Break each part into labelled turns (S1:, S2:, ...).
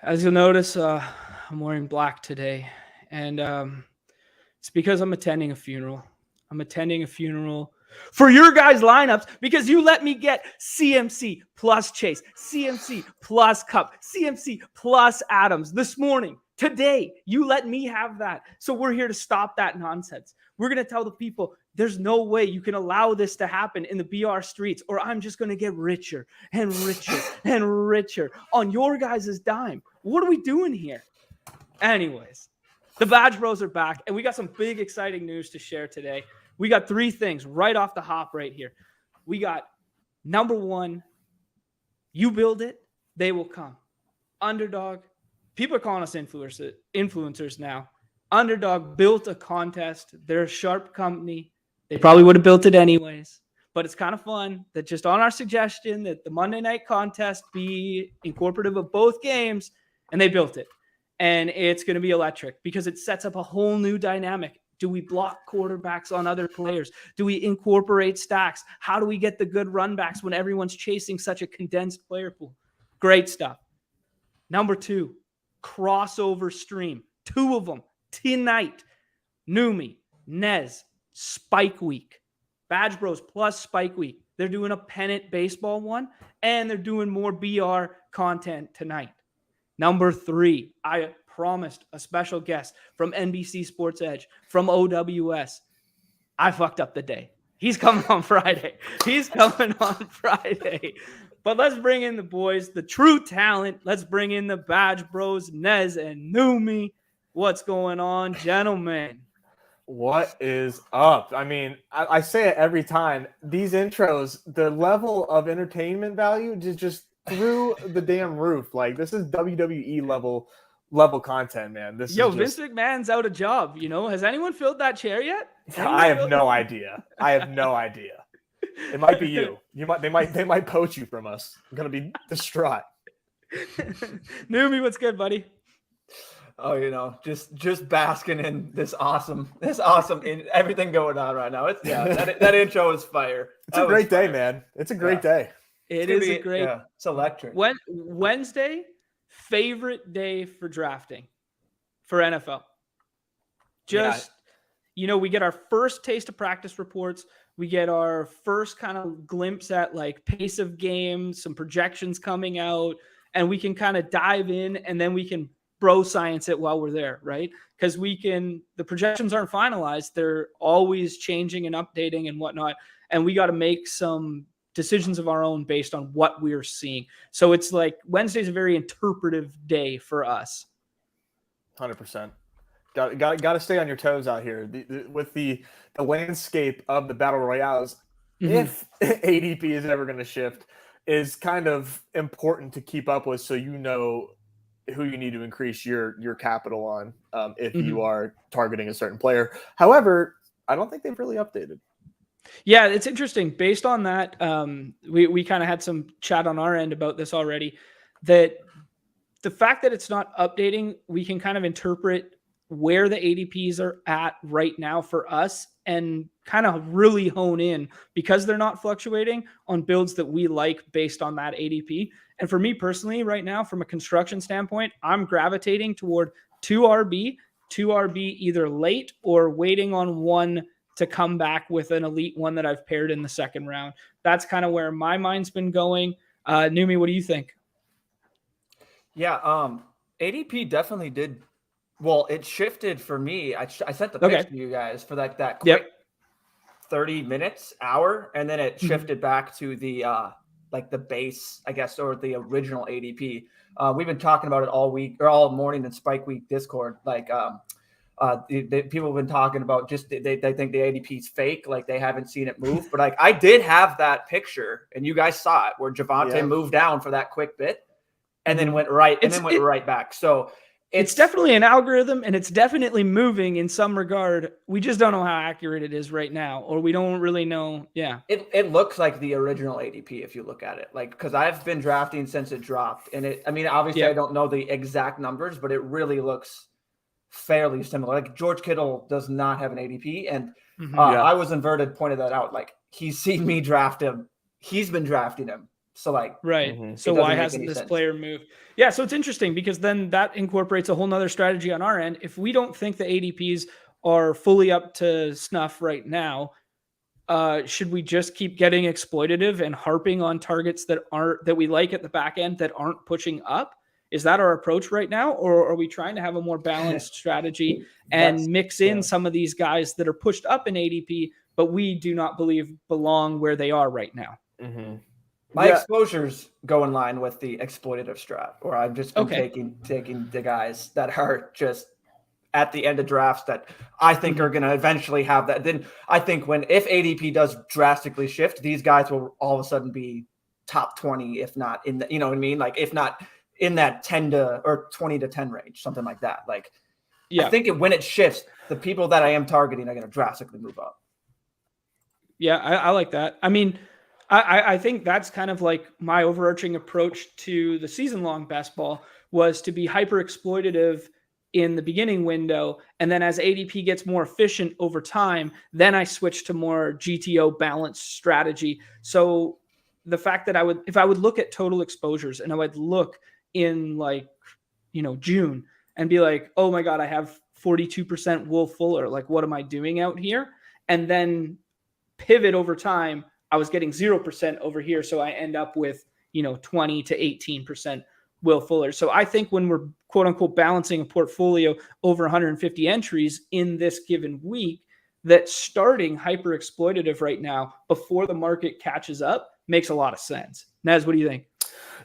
S1: As you'll notice, I'm wearing black today, and it's because I'm attending a funeral. I'm attending a funeral for your guys' lineups because you let me get CMC plus Chase, CMC plus Cup, CMC plus Adams this morning. Today, you let me have that. So we're here to stop that nonsense. We're going to tell the people there's no way you can allow this to happen in the BR streets, or I'm just going to get richer and richer and richer on your guys' dime. What are we doing here? Anyways, the Badge Bros are back, and we got some big, exciting news to share today. We got three things right off the hop right here. We got number one, you build it, they will come. Underdog, people are calling us influencers now. Underdog built a contest. They're a sharp company. They probably would have built it anyways. But it's kind of fun that just on our suggestion that the Monday night contest be incorporative of both games, and they built it. And it's going to be electric because it sets up a whole new dynamic. Do we block quarterbacks on other players? Do we incorporate stacks? How do we get the good run backs when everyone's chasing such a condensed player pool? Great stuff. Number two, crossover stream. Two of them tonight. Numi, Nez, Spike Week. Badge Bros plus Spike Week. They're doing a pennant baseball one, and they're doing more BR content tonight. Number three, I promised a special guest from NBC Sports Edge, from OWS. I fucked up the day. He's coming on Friday. But let's bring in the boys, the true talent. Let's bring in the Badge Bros, Nez and Numi. What's going on, gentlemen?
S2: What is up? I mean, I say it every time. These intros, the level of entertainment value just through the damn roof. Like, this is WWE level content, man. This
S1: Yo,
S2: is
S1: Vince McMahon's out of job, you know? Has anyone filled that chair yet?
S2: I have no idea. It might be you. They might poach you from us. I'm gonna be distraught.
S3: Numi, what's good, buddy?
S4: Oh, just basking in this awesome in everything going on right now. That intro is fire.
S2: It's a great day, man. It's a great day.
S4: It's electric.
S1: Wednesday, favorite day for drafting for NFL. We get our first taste of practice reports. We get our first kind of glimpse at like pace of games, some projections coming out, and we can kind of dive in, and then we can bro science it while we're there, right? Because the projections aren't finalized. They're always changing and updating and whatnot. And we got to make some decisions of our own based on what we're seeing. So it's like Wednesday's a very interpretive day for us.
S2: 100%. Got to stay on your toes out here. With the landscape of the battle royales, if ADP is ever going to shift, is kind of important to keep up with, so you know who you need to increase your capital on if you are targeting a certain player. However, I don't think they've really updated.
S1: Yeah, it's interesting. Based on that, we kind of had some chat on our end about this already, that the fact that it's not updating, we can kind of interpret where the ADPs are at right now for us and kind of really hone in, because they're not fluctuating, on builds that we like based on that ADP. And for me personally right now, from a construction standpoint, I'm gravitating toward 2RB either late or waiting on one to come back with an elite one that I've paired in the second round. That's kind of where my mind's been going. Numi, what do you think?
S4: Yeah, ADP definitely did. Well, it shifted for me. I sent the pitch to you guys for that quick 30 minutes, hour, and then it shifted back to the the base, I guess, or the original ADP. We've been talking about it all week or all morning in Spike Week Discord. People have been talking about just they think the ADP is fake, like they haven't seen it move. But like I did have that picture, and you guys saw it, where Javonte moved down for that quick bit, and then went right, and then went right back. So
S1: it's definitely an algorithm, and it's definitely moving in some regard. We just don't know how accurate it is right now, or we don't really know. Yeah.
S4: It looks like the original ADP if you look at it, because I've been drafting since it dropped, and obviously I don't know the exact numbers, but it really looks fairly similar. Like George Kittle does not have an ADP, and I was inverted, pointed that out. Like, he's seen me draft him. He's been drafting him. So like,
S1: Right.
S2: Mhm.
S1: So
S4: it doesn't
S1: why
S4: make
S1: hasn't
S4: any
S1: this
S4: sense.
S1: player moved? Yeah. So it's interesting because then that incorporates a whole nother strategy on our end. If we don't think the ADPs are fully up to snuff right now, should we just keep getting exploitative and harping on targets that we like at the back end that aren't pushing up? Is that our approach right now, or are we trying to have a more balanced strategy
S4: That's
S1: and mix in
S4: yeah.
S1: some of these guys that are pushed up in ADP, but we do not believe belong where they are right now?
S2: Mm-hmm.
S4: My
S2: Yeah.
S4: exposures go in line with the exploitative strat, where I've just been
S1: Okay.
S4: taking the guys that are just at the end of drafts that I think are going to eventually have that. Then I think if ADP does drastically shift, these guys will all of a sudden be top 20, if not in the, you know what I mean? Like if not in that 10 to or 20 to 10 range, something like that. Like
S1: Yeah.
S4: I think when it shifts, the people that I am targeting are going to drastically move up.
S1: Yeah, I like that. I mean, I think that's kind of like my overarching approach to the season-long best ball was to be hyper exploitative in the beginning window, and then as ADP gets more efficient over time, then I switch to more GTO balanced strategy. So the fact that if I would look at total exposures and I would look in like, June and be like, oh my God, I have 42% Will Fuller. Like, what am I doing out here? And then pivot over time, I was getting 0% over here. So I end up with, 20 to 18% Will Fuller. So I think when we're quote unquote balancing a portfolio over 150 entries in this given week, that starting hyper exploitative right now before the market catches up makes a lot of sense. Nez, what do you think?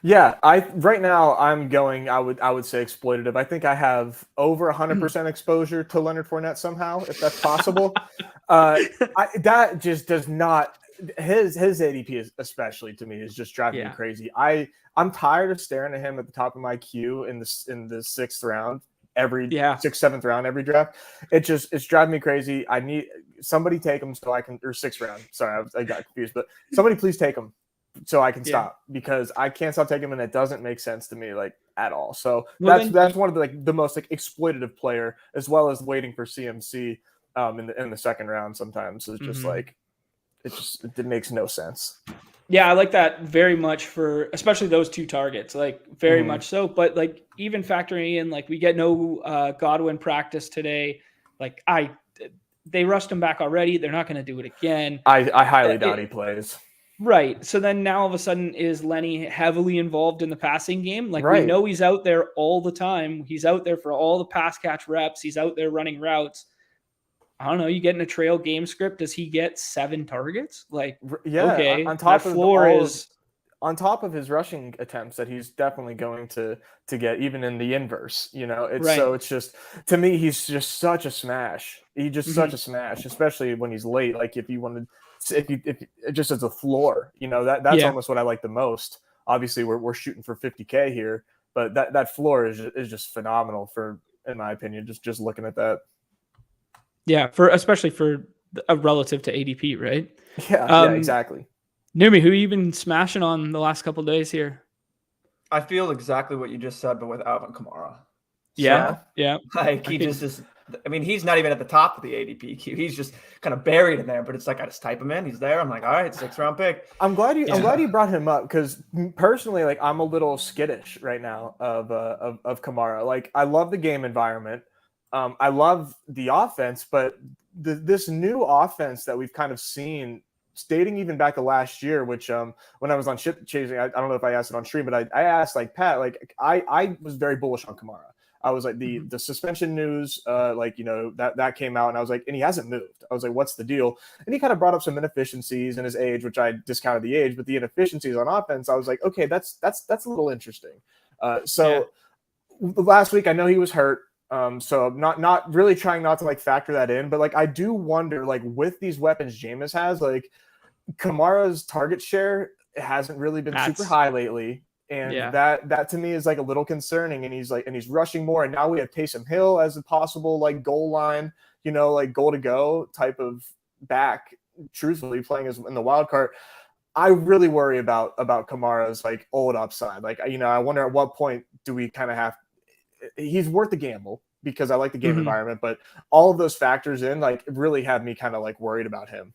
S2: Yeah, right now I'm going. I would say exploitative. I think I have over 100% exposure to Leonard Fournette somehow, if that's possible. That just does not. His ADP especially to me is just driving me crazy. I'm tired of staring at him at the top of my queue in the sixth round every sixth, seventh round every draft. It's driving me crazy. I need somebody take him so I can, or sixth round. Sorry, I got confused, but somebody please take him so I can stop, because I can't stop taking him and it doesn't make sense to me like at all. So that's one of the most like exploitative player, as well as waiting for CMC in the second round sometimes. It's just like it makes no sense.
S1: Yeah, I like that very much for especially those two targets, like very much so. But like even factoring in like we get no Godwin practice today, like they rushed him back already. They're not going to do it again.
S2: I highly doubt he plays.
S1: Right. So then now all of a sudden is Lenny heavily involved in the passing game? Like we know he's out there all the time. He's out there for all the pass catch reps. He's out there running routes. I don't know. You get in a trail game script. Does he get 7 targets? Like, okay,
S2: on top of
S1: floor
S2: on top of his rushing attempts that he's definitely going to get, even in the inverse. It's just, to me, he's just such a smash. He's just such a smash, especially when he's late. Like if just as a floor, that's almost what I like the most. Obviously, we're shooting for 50K here, but that floor is just phenomenal in my opinion. Just looking at that.
S1: Yeah, especially for a relative to ADP, right?
S2: Yeah, exactly.
S1: Numi, who you been smashing on the last couple of days here?
S4: I feel exactly what you just said, but with Alvin Kamara.
S1: Yeah.
S4: Like he just is. I mean, he's not even at the top of the ADP queue. He's just kind of buried in there. But it's like I just type him in. He's there. I'm like, all right, 6th round pick.
S2: I'm glad you brought him up, because personally, like I'm a little skittish right now of Kamara. Like I love the game environment. I love the offense, but this new offense that we've kind of seen, dating even back to last year, which when I was on ship chasing, I don't know if I asked it on stream, but I asked like Pat, like I was very bullish on Kamara. I was like the suspension news, that came out, and I was like, and he hasn't moved. I was like, what's the deal? And he kind of brought up some inefficiencies in his age, which I discounted the age, but the inefficiencies on offense, I was like, okay, that's a little interesting. Last week I know he was hurt. So I'm not really trying not to like factor that in, but like I do wonder, like with these weapons Jameis has, like Kamara's target share hasn't really been super high lately, and that to me is like a little concerning. And he's rushing more, and now we have Taysom Hill as a possible like goal line, like goal to go type of back. Truthfully, playing as in the wild card, I really worry about Kamara's like old upside. Like I wonder at what point do we kind of have. He's worth the gamble because I like the game environment, but all of those factors in like really have me kind of like worried about him.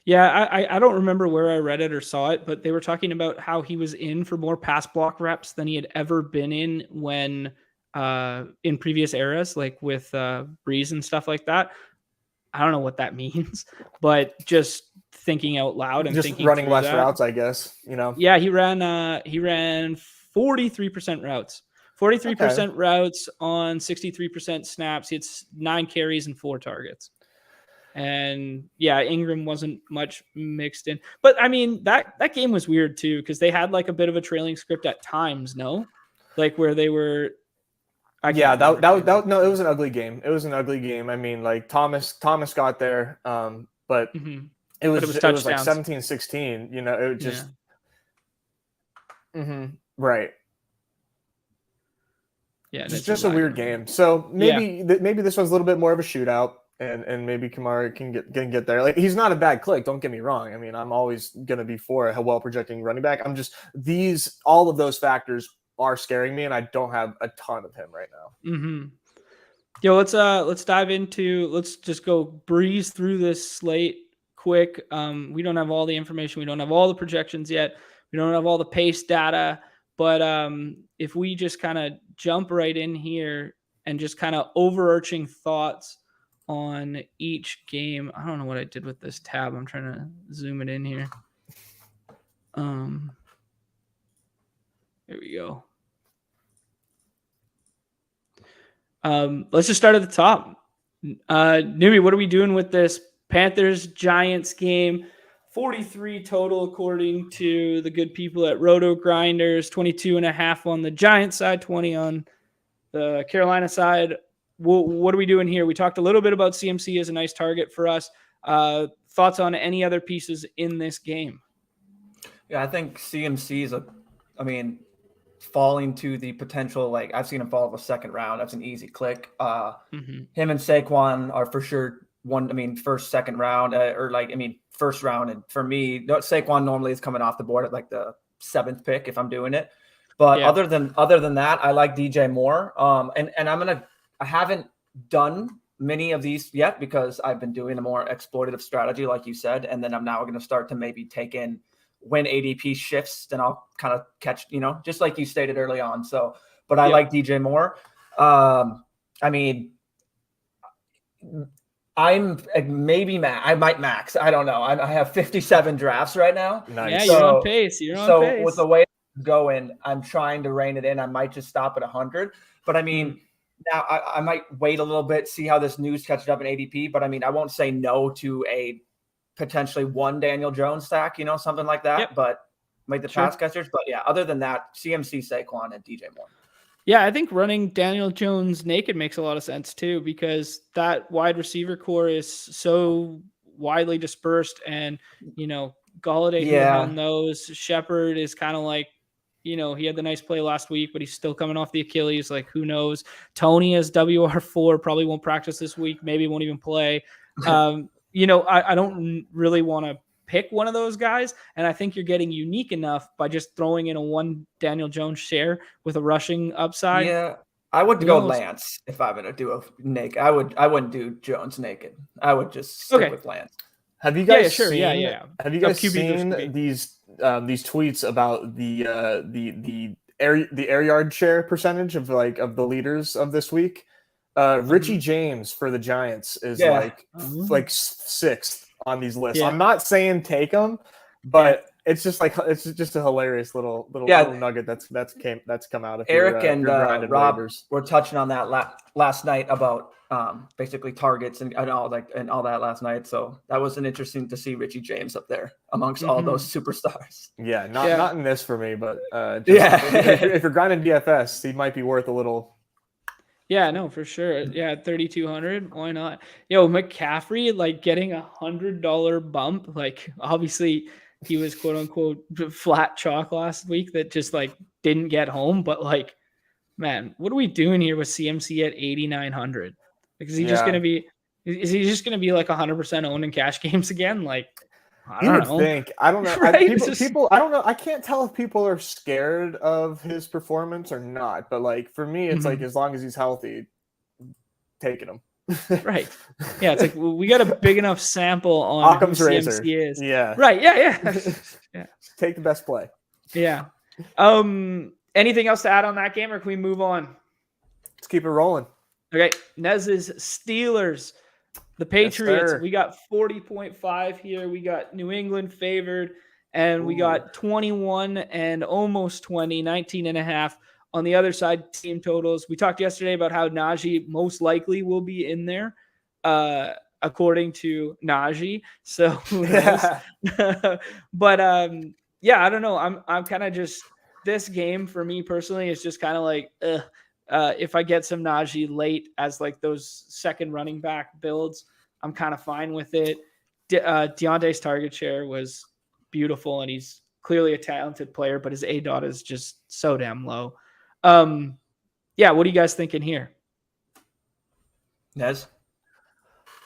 S1: Yeah, I don't remember where I read it or saw it, but they were talking about how he was in for more pass block reps than he had ever been in when in previous eras, like with Breeze and stuff like that. I don't know what that means, but just thinking out loud and
S2: Just
S1: thinking
S2: running
S1: through
S2: less
S1: that.
S2: routes, I guess.
S1: Yeah, he ran 43% routes. 43% routes on 63% snaps. He had 9 carries and 4 targets. And yeah, Ingram wasn't much mixed in. But I mean, that game was weird too, because they had like a bit of a trailing script at times, no? Like where they were
S2: Yeah, that no, it was an ugly game. It was an ugly game. I mean, like Thomas got there, but it was like 17-16, it just right.
S1: Yeah,
S2: it's just a weird game. So maybe this was a little bit more of a shootout, and maybe Kamara can get there. Like, he's not a bad click, don't get me wrong. I mean, I'm always gonna be for a well projecting running back. I'm just all of those factors are scaring me, and I don't have a ton of him right now.
S1: Yo, let's dive into. Let's just go breeze through this slate quick. We don't have all the information. We don't have all the projections yet. We don't have all the pace data. But if we just kind of jump right in here and just kind of overarching thoughts on each game. I don't know what I did with this tab. I'm trying to zoom it in here. There we go. Let's just start at the top. Newbie, what are we doing with this Panthers-Giants game? 43 total, according to the good people at Roto Grinders. 22.5 on the Giants side, 20 on the Carolina side. What are we doing here? We talked a little bit about CMC as a nice target for us. Thoughts on any other pieces in this game?
S4: Yeah, I think CMC is falling to the potential, like I've seen him fall of a second round. That's an easy click. Him and Saquon are for sure first, second round, first round. And for me, Saquon normally is coming off the board at like the 7th pick if I'm doing it. But other than that, I like DJ Moore. And I haven't done many of these yet because I've been doing a more exploitative strategy, like you said. And then I'm now going to start to maybe take in when ADP shifts, then I'll kind of catch, just like you stated early on. So, but I like DJ Moore. I'm maybe I might max. I don't know. I have 57 drafts right now.
S1: Nice. Yeah, you're on pace.
S4: So with the way it's going, I'm trying to rein it in. I might just stop at 100. But now I might wait a little bit, see how this news catches up in ADP. But I won't say no to a potentially one Daniel Jones stack, something like that, but make the pass catchers. But yeah, other than that, CMC, Saquon, and DJ Moore.
S1: Yeah, I think running Daniel Jones naked makes a lot of sense too, because that wide receiver core is so widely dispersed, and Golladay on those. Shepard is kind of like, he had the nice play last week, but he's still coming off the Achilles. Like, who knows? Tony is WR4, probably won't practice this week, maybe won't even play. I don't really want to pick one of those guys. And I think you're getting unique enough by just throwing in a one Daniel Jones share with a rushing upside.
S4: Yeah, I would go Lance if I'm going to do a naked. I wouldn't do Jones naked. I would just stick with Lance.
S2: Have you guys seen? Have you guys seen these tweets about the air yard share percentage of the leaders of this week? Richie James for the Giants is like 6th on these lists. I'm not saying take him, but it's just a hilarious little nugget that's come out of
S4: Eric and Rob were touching on that last night about basically targets and all that last night. So that was interesting to see Richie James up there amongst all those superstars.
S2: Yeah, not in this for me, but if you're grinding DFS, he might be worth a little.
S1: Yeah, no, for sure. Yeah, 3,200. Why not? Yo, McCaffrey, getting $100 bump. Obviously, he was quote unquote flat chalk last week that just didn't get home. But man, what are we doing here with CMC at 8,900? Is he just gonna be? Is he just gonna be 100% owned in cash games again? I don't know.
S2: Think. I don't know.
S1: Right?
S2: People. I don't know. I can't tell if people are scared of his performance or not. But for me, it's as long as he's healthy, taking him.
S1: Right. Yeah, it's like we got a big enough sample on
S2: Occam's
S1: who
S2: razor.
S1: CMC is.
S2: Yeah.
S1: Right. Yeah. Yeah.
S2: Take the best play.
S1: Yeah. Anything else to add on that game, or can we move on?
S2: Let's keep it rolling.
S1: Okay. Nez's Steelers, the Patriots.
S2: sir.
S1: We got 40.5 here. We got New England favored, and we got 21 and almost 20, 19.5 on the other side, team totals. We talked yesterday about how Najee most likely will be in there, according to Najee. So who knows? But yeah, I don't know. I'm kind of just, this game for me personally is just kind of like, if I get some Najee late as like those second running back builds, I'm kind of fine with it. Deontay's target share was beautiful, and he's clearly a talented player, but his ADOT is just so damn low. Yeah, what are you guys thinking here?
S4: Nez?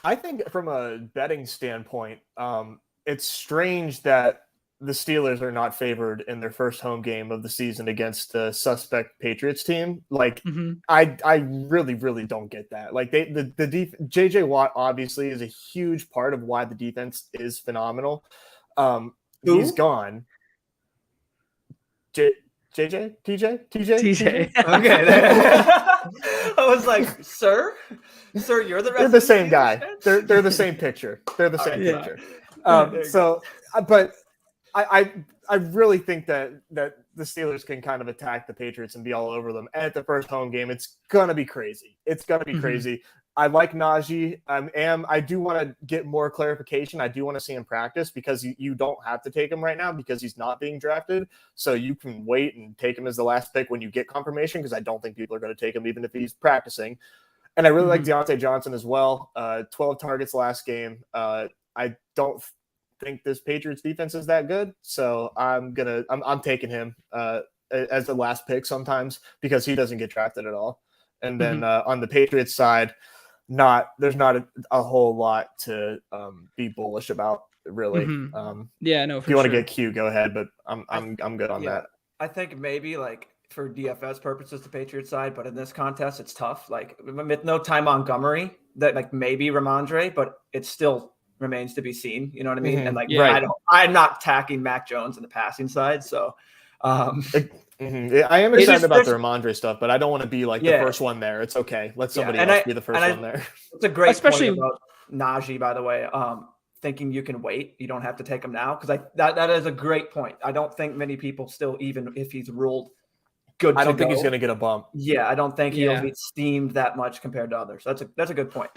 S2: I think from a betting standpoint, it's strange that the Steelers are not favored in their first home game of the season against the suspect Patriots team. Like, I really, really don't get that. Like, JJ Watt obviously is a huge part of why the defense is phenomenal. He's gone. TJ?
S1: TJ.
S4: Okay. I was like, sir, you're the rest
S2: They're
S4: of
S2: the same guy.
S4: defense?
S2: They're the same picture. They're the same
S1: Yeah.
S2: picture. But I really think that the Steelers can kind of attack the Patriots and be all over them. And at the first home game, it's gonna be crazy. It's gonna be crazy. I like Najee. I do want to get more clarification. I do want to see him practice, because you don't have to take him right now because he's not being drafted. So you can wait and take him as the last pick when you get confirmation, because I don't think people are going to take him even if he's practicing. And I really like Deontay Johnson as well. 12 targets last game. I don't think this Patriots defense is that good, so I'm taking him as the last pick sometimes, because he doesn't get drafted at all. And then on the Patriots side, there's not a whole lot to be bullish about, really.
S1: Yeah, no.
S2: If you want to get Q, go ahead, but I'm good on that.
S4: I think maybe like for DFS purposes, the Patriots side, but in this contest, it's tough. Like with no Ty Montgomery, that like maybe Ramondre, but it still remains to be seen. You know what I mean? And like, I'm not attacking Mac Jones in the passing side, so.
S2: I am excited about the Ramondre stuff, but I don't want to be like the first one there. It's okay. Let somebody else be the first one there.
S4: It's a great point about Najee, by the way. Thinking you can wait, you don't have to take him now, because that is a great point. I don't think many people still, even if he's ruled good,
S2: I don't think he's going to get a bump.
S4: Yeah, I don't think he'll be steamed that much compared to others. That's a good point.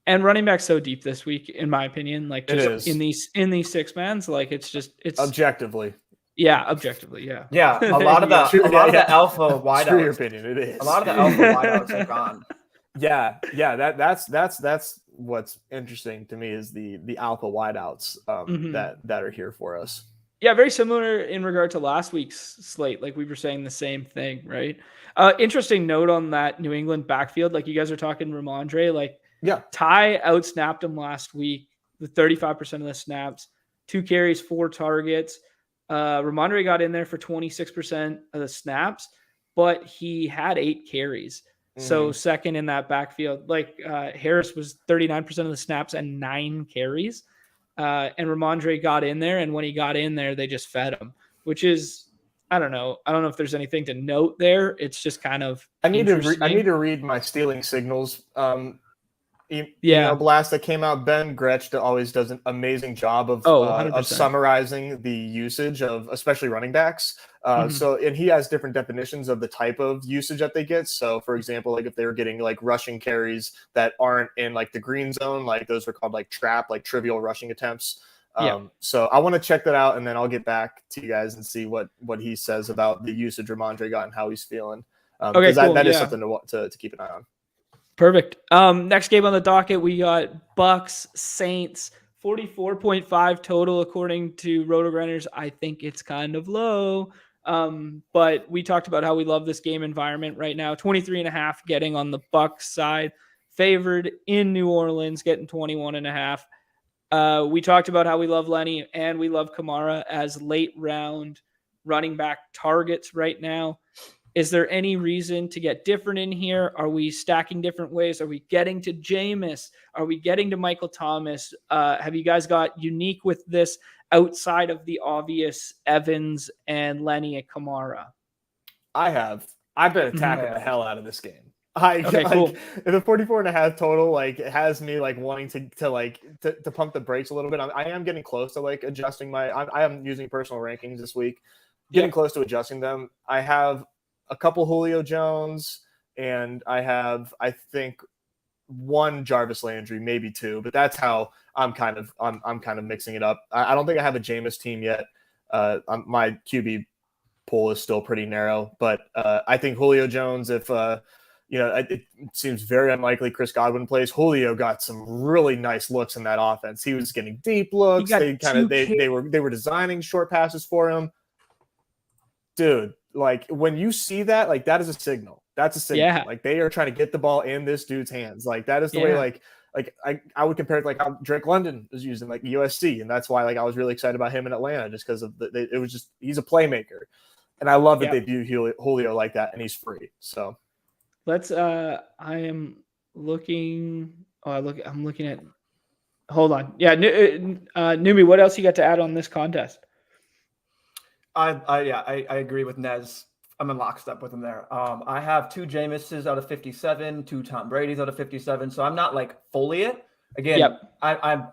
S1: And running back so deep this week, in my opinion, like just in these 6-mans, like it's
S2: objectively.
S1: Yeah, objectively, yeah.
S4: Yeah, a lot of the alpha wideouts.
S2: True, your opinion, it is.
S4: A lot of the alpha wideouts are gone.
S2: Yeah, that's what's interesting to me, is the alpha wideouts that are here for us.
S1: Yeah, very similar in regard to last week's slate. Like we were saying the same thing, right? Interesting note on that New England backfield. Like you guys are talking Ramondre. Like Ty outsnapped him last week with 35% of the snaps, 2 carries, 4 targets. Ramondre got in there for 26% of the snaps, but he had 8 carries. So second in that backfield. Like Harris was 39% of the snaps and 9 carries. And Ramondre got in there, and when he got in there, they just fed him, which is, I don't know if there's anything to note there. It's just kind of
S2: I need to read my stealing signals blast that came out. Ben Gretsch always does an amazing job of summarizing the usage of especially running backs. So, and he has different definitions of the type of usage that they get. So for example, like if they were getting like rushing carries that aren't in like the green zone, like those are called like trivial rushing attempts. So I want to check that out, and then I'll get back to you guys and see what he says about the usage Ramondre got and how he's feeling. Because that is something to keep an eye on.
S1: Perfect. Next game on the docket, we got Bucks Saints, 44.5 total according to RotoGrinders. I think it's kind of low. But we talked about how we love this game environment right now. 23.5 getting on the Bucks side, favored in New Orleans, getting 21.5. We talked about how we love Lenny and we love Kamara as late round running back targets right now. Is there any reason to get different in here? Are we stacking different ways? Are we getting to Jameis? Are we getting to Michael Thomas? Have you guys got unique with this outside of the obvious Evans and Lenny and Kamara?
S2: I've been attacking the hell out of this game.
S1: Okay, cool.
S2: The 44.5 total, like, has me like wanting to pump the brakes a little bit. I am getting close to like adjusting I am using personal rankings this week, getting close to adjusting them. I have a couple Julio Jones, and I have, I think, one Jarvis Landry, maybe two, but that's how I'm kind of mixing it up. I don't think I have a Jameis team yet. My QB pool is still pretty narrow, but I think Julio Jones, if it seems very unlikely Chris Godwin plays. Julio got some really nice looks in that offense. He was getting deep looks. They were designing short passes for him. Dude, like, when you see that, like, that is a signal. That's a signal.
S1: Yeah.
S2: Like, they are trying to get the ball in this dude's hands. Like, that is the way, like I would compare it to like how Drake London is using like USC, and that's why like I was really excited about him in Atlanta, just because of he's a playmaker, and I love that they view Julio like that, and he's free. So.
S1: I am looking. I'm looking at. Hold on. Yeah, Numi, what else you got to add on this contest?
S4: I agree with Nez. I'm in lockstep with him there. I have 2 Jameses out of 57, 2 Tom Brady's out of 57. So I'm not like fully it. Again, I'm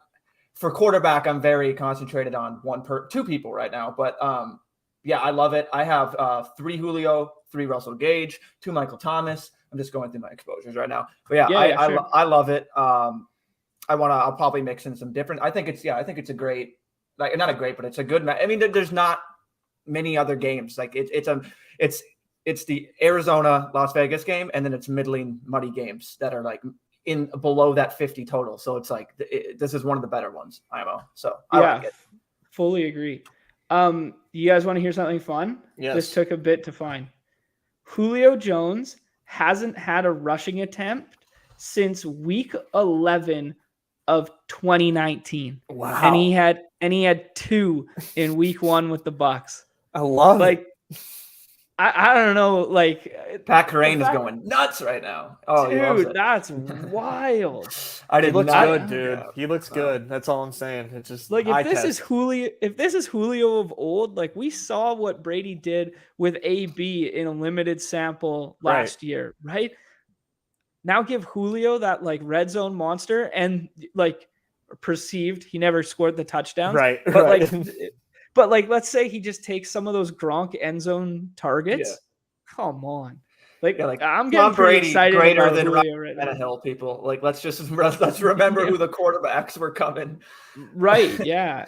S4: for quarterback. I'm very concentrated on 2 people right now. But I love it. I have 3 Julio, 3 Russell Gage, 2 Michael Thomas. I'm just going through my exposures right now. But I love it. I'll probably mix in some different. I think it's a great, like, not a great, but it's a good match. I mean, there's not many other games. Like it's the Arizona Las Vegas game, and then it's middling muddy games that are like in below that 50 total. So it's like this is one of the better ones, IMO. So I like it.
S1: Fully agree. You guys want to hear something fun?
S2: Yes.
S1: This took a bit to find. Julio Jones hasn't had a rushing attempt since week 11 of 2019.
S2: Wow.
S1: And he had 2 in week 1 with the Bucks.
S2: I love it.
S1: I don't know, like,
S4: Pat Carrain is going nuts right now. Oh,
S1: dude, that's wild.
S2: He looks good, dude. He looks good. That's all I'm saying. It's just
S1: like, if this is Julio of old, like, we saw what Brady did with AB in a limited sample last year, right? Now give Julio that like red zone monster, and like perceived he never scored the touchdowns,
S2: right?
S1: But like, let's say he just takes some of those Gronk end zone targets. Yeah. Come on. Like I'm getting pretty excited
S4: greater than
S1: Julio right now.
S4: Hill, people. Like, let's remember who the quarterbacks were coming.
S1: Right. Yeah.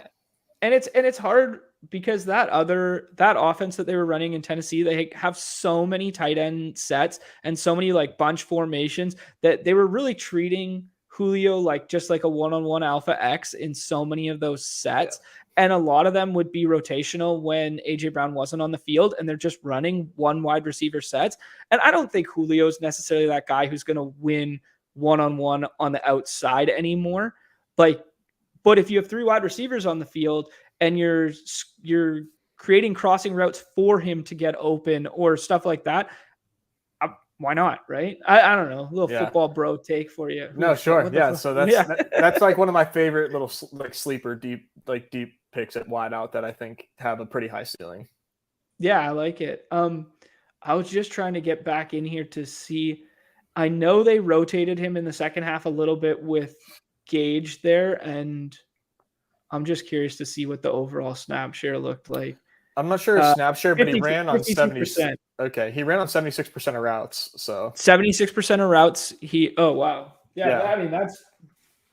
S1: And it's hard because that offense that they were running in Tennessee, they have so many tight end sets and so many like bunch formations that they were really treating Julio like just like a one-on-one alpha X in so many of those sets. Yeah. And a lot of them would be rotational when AJ Brown wasn't on the field, and they're just running one wide receiver sets. And I don't think Julio is necessarily that guy who's going to win one-on-one on the outside anymore. Like, but if you have 3 wide receivers on the field and you're creating crossing routes for him to get open or stuff like that, why not, right? I don't know. A little football bro take for you.
S2: No, sure. Yeah, so that's like one of my favorite little like sleeper deep picks at wideout that I think have a pretty high ceiling.
S1: Yeah, I like it. I was just trying to get back in here to see. I know they rotated him in the second half a little bit with Gage there, and I'm just curious to see what the overall snap share looked like.
S2: I'm not sure his snap share, but he ran on 70%. Okay, he ran on 76% of routes. So
S1: 76% of routes. Oh wow, yeah. I mean that's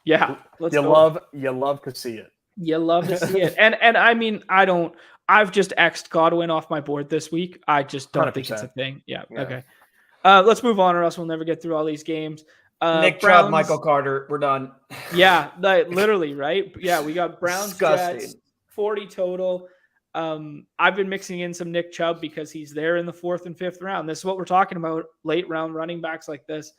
S1: Let's go.
S2: You love to see it.
S1: You love to see it, and I mean I've just X'd Godwin off my board this week. I just don't
S2: 100%.
S1: think it's a thing. Yeah. Okay. Let's move on, or else we'll never get through all these games.
S4: Nick Chubb, Michael Carter, we're done.
S1: Yeah, literally, right? Yeah, we got Browns, Jets, 40 total. I've been mixing in some Nick Chubb because he's there in the 4th and 5th round. This is what we're talking about, late round running backs like this.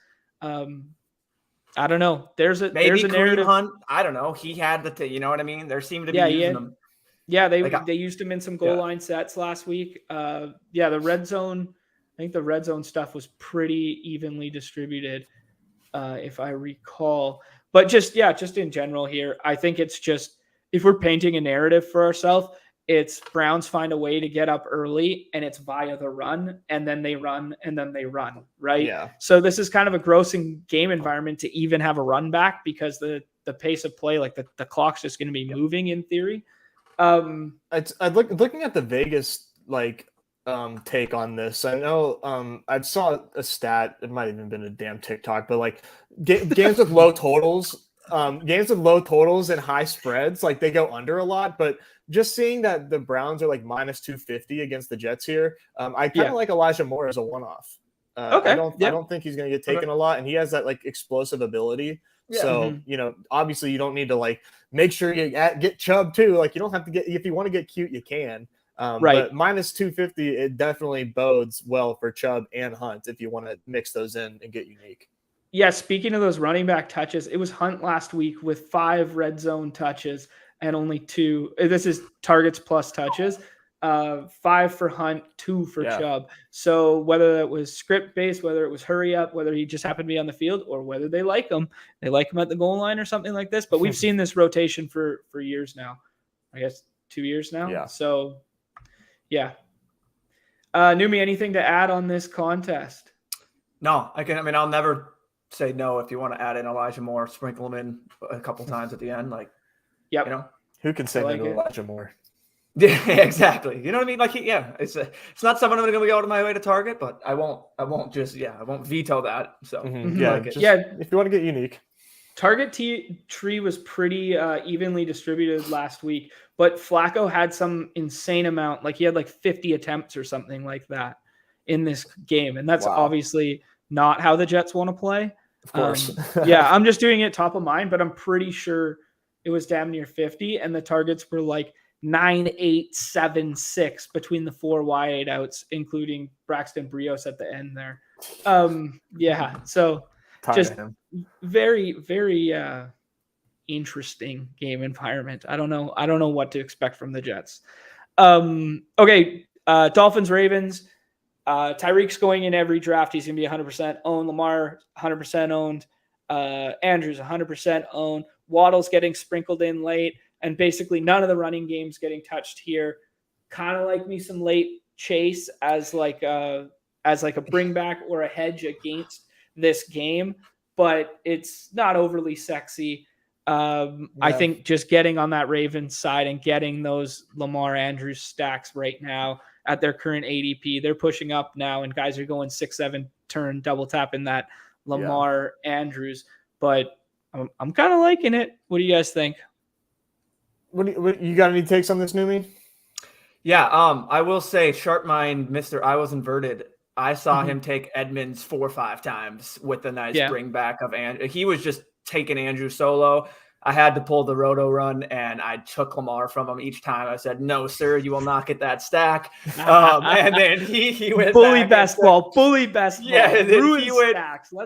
S1: I don't know. There's a narrative.
S4: Hunt. I don't know. He had you know what I mean? There seemed to be using them.
S1: Yeah, they used him in some goal line sets last week. The red zone think the red zone stuff was pretty evenly distributed, if I recall. But just in general here, I think it's just, if we're painting a narrative for ourselves, it's Browns find a way to get up early, and it's via the run, and then they run, and then they run, right?
S2: Yeah.
S1: So this is kind of a grossing game environment to even have a run back, because the pace of play, like the clock's just going to be moving in theory.
S2: Looking at the Vegas take on this. I know I saw a stat. It might have even been a damn TikTok, but like games with low totals. Games with low totals and high spreads, like they go under a lot, but just seeing that the Browns are like minus 250 against the Jets here, I kind of like Elijah Moore as a one-off. I don't think he's going to get taken a lot, and he has that like explosive ability. Yeah. So, obviously you don't need to like make sure you get Chubb too. Like you don't have to get, if you want to get cute, you can. But minus 250, it definitely bodes well for Chubb and Hunt if you want to mix those in and get unique.
S1: Yeah, speaking of those running back touches, it was Hunt last week with 5 red zone touches and only 2. This is targets plus touches. 5 for Hunt, 2 for Chubb. So whether that was script based, whether it was hurry up, whether he just happened to be on the field, or whether they like him at the goal line or something like this. But we've seen this rotation for years now. I guess 2 years now.
S2: Yeah.
S1: So yeah. Numi, anything to add on this contest?
S4: No, I'll never say no if you want to add in Elijah Moore, sprinkle him in a couple times at the end. Like,
S2: who can say no to Elijah Moore?
S4: Yeah, exactly. You know what I mean? Like, it's not someone I'm going to go out of my way to target, but I won't veto that. So
S2: if you want to get unique.
S1: Target tree was pretty evenly distributed last week, but Flacco had some insane amount. Like he had like 50 attempts or something like that in this game. And that's obviously not how the Jets want to play.
S2: Of course.
S1: I'm just doing it top of mind, but I'm pretty sure it was damn near 50. And the targets were like 9, 8, 7, 6 between the 4 wide outs, including Braxton Brios at the end there. So just very, very interesting game environment. I don't know what to expect from the Jets. Dolphins, Ravens. Tyreek's going in every draft. He's going to be 100% owned. Lamar, 100% owned. Andrews, 100% owned. Waddle's getting sprinkled in late. And basically none of the running games getting touched here. Kind of like me some late Chase as like a bring back or a hedge against this game. But it's not overly sexy. I think just getting on that Ravens side and getting those Lamar Andrews stacks right now at their current ADP, they're pushing up now, and guys are going 6-7 turn double tapping that Lamar Andrews. But I'm kind of liking it. What do you guys think?
S2: What you got any takes on this, Numi?
S4: Yeah, I will say, sharp mind, Mr. I was inverted. I saw him take Edmonds 4 or 5 times with a nice bring back of Andrew. He was just taking Andrew solo. I had to pull the roto run, and I took Lamar from him each time. I said, "No, sir, you will not get that stack." And then he went
S1: bully best ball.
S4: Yeah, and then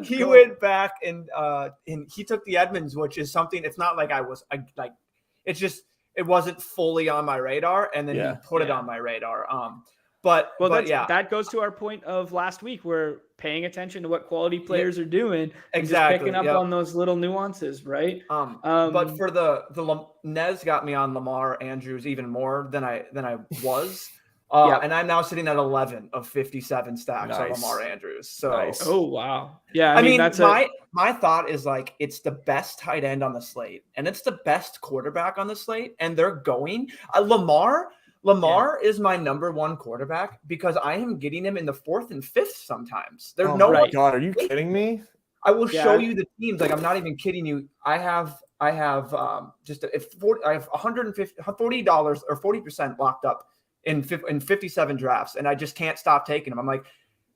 S4: he went back and he took the Edmonds, which is something. It's not like it's just it wasn't fully on my radar, and then he put it on my radar. That
S1: goes to our point of last week. We're paying attention to what quality players are doing, and
S4: exactly,
S1: just picking up on those little nuances, right?
S4: But for the Nez got me on Lamar Andrews even more than I was, and I'm now sitting at 11 of 57 stacks on Lamar Andrews. So,
S1: oh wow, yeah.
S4: I mean that's my thought is like it's the best tight end on the slate, and it's the best quarterback on the slate, and they're going Lamar is my number 1 quarterback because I am getting him in the 4th and 5th sometimes. There's
S2: my God, are you kidding me?
S4: I will show you the teams. Like I'm not even kidding you. I have $150 $40 or 40% locked up in 57 drafts, and I just can't stop taking them. I'm like,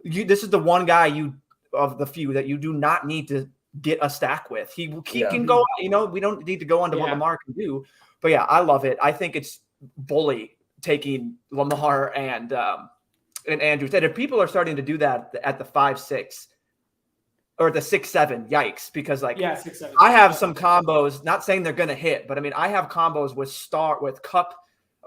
S4: this is the one guy of the few that you do not need to get a stack with. He can go. We don't need to go into what Lamar can do. But I love it. I think it's bully taking Lamar and Andrews. And if people are starting to do that at the 5-6 or the 6-7, yikes! Because 6-7. I have some combos. Not saying they're going to hit, but I mean I have combos with Cup,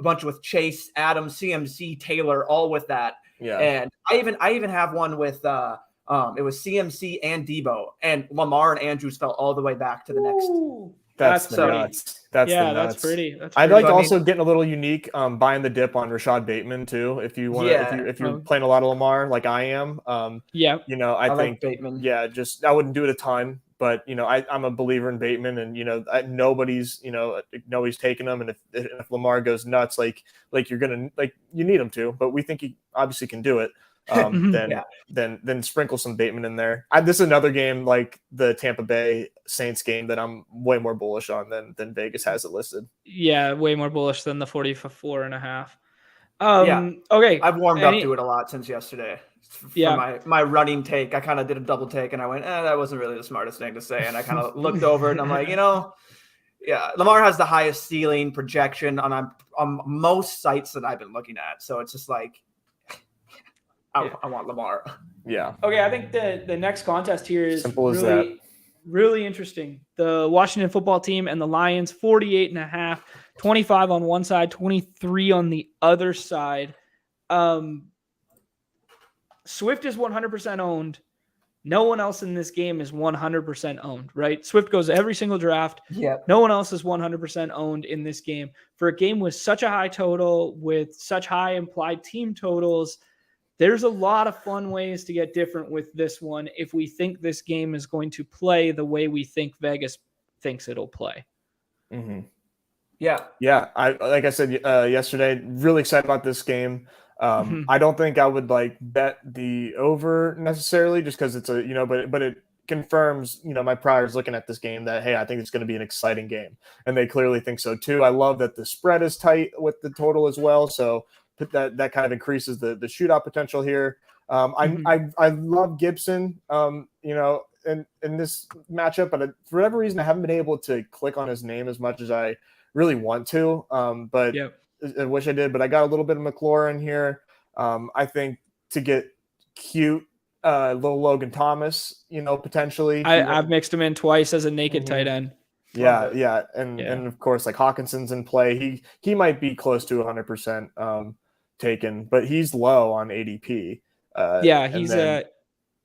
S4: a bunch with Chase, Adams, CMC, Taylor, all with that.
S2: Yeah.
S4: And I even have one with it was CMC and Debo, and Lamar and Andrews fell all the way back to the next.
S2: That's the
S1: pretty.
S2: nuts. That's the nuts.
S1: That's pretty.
S2: I'd like also getting a little unique, buying the dip on Rashad Bateman too. If you want to, if you're playing a lot of Lamar like I am,
S1: yeah,
S2: you know, I think
S4: like Bateman.
S2: Yeah, just I wouldn't do it a ton, but you know, I'm a believer in Bateman, and you know, nobody's taking him, and if Lamar goes nuts, like you're gonna you need him to, but we think he obviously can do it. Then sprinkle some Bateman in there. This is another game like the Tampa Bay Saints game that I'm way more bullish on than Vegas has it listed.
S1: Yeah, way more bullish than the 44.5.
S4: Okay. I've warmed up to it a lot since yesterday. For my running take, I kind of did a double take, and I went, that wasn't really the smartest thing to say. And I kind of looked over, and I'm like, Lamar has the highest ceiling projection on most sites that I've been looking at. So it's just like, I want Lamar.
S2: Yeah.
S1: Okay, I think the next contest here is
S2: simple as that.
S1: Really interesting. The Washington football team and the Lions, 48.5, 25 on one side, 23 on the other side. Swift is 100% owned. No one else in this game is 100% owned, right? Swift goes every single draft.
S4: Yeah.
S1: No one else is 100% owned in this game. For a game with such a high total, with such high implied team totals, there's a lot of fun ways to get different with this one if we think this game is going to play the way we think Vegas thinks it'll play.
S2: Mm-hmm.
S4: Yeah.
S2: Yeah. Like I said yesterday, really excited about this game. I don't think I would bet the over necessarily just because it's but it confirms, my priors looking at this game that, hey, I think it's going to be an exciting game. And they clearly think so too. I love that the spread is tight with the total as well. So that kind of increases the shootout potential here. I love Gibson, in this matchup, but for whatever reason, I haven't been able to click on his name as much as I really want to. But I wish I did, but I got a little bit of McLaurin here. I think to get cute, little Logan Thomas, potentially.
S1: I've mixed him in twice as a naked tight end.
S2: Yeah. And of course, like Hawkinson's in play. He might be close to 100% taken, but he's low on ADP.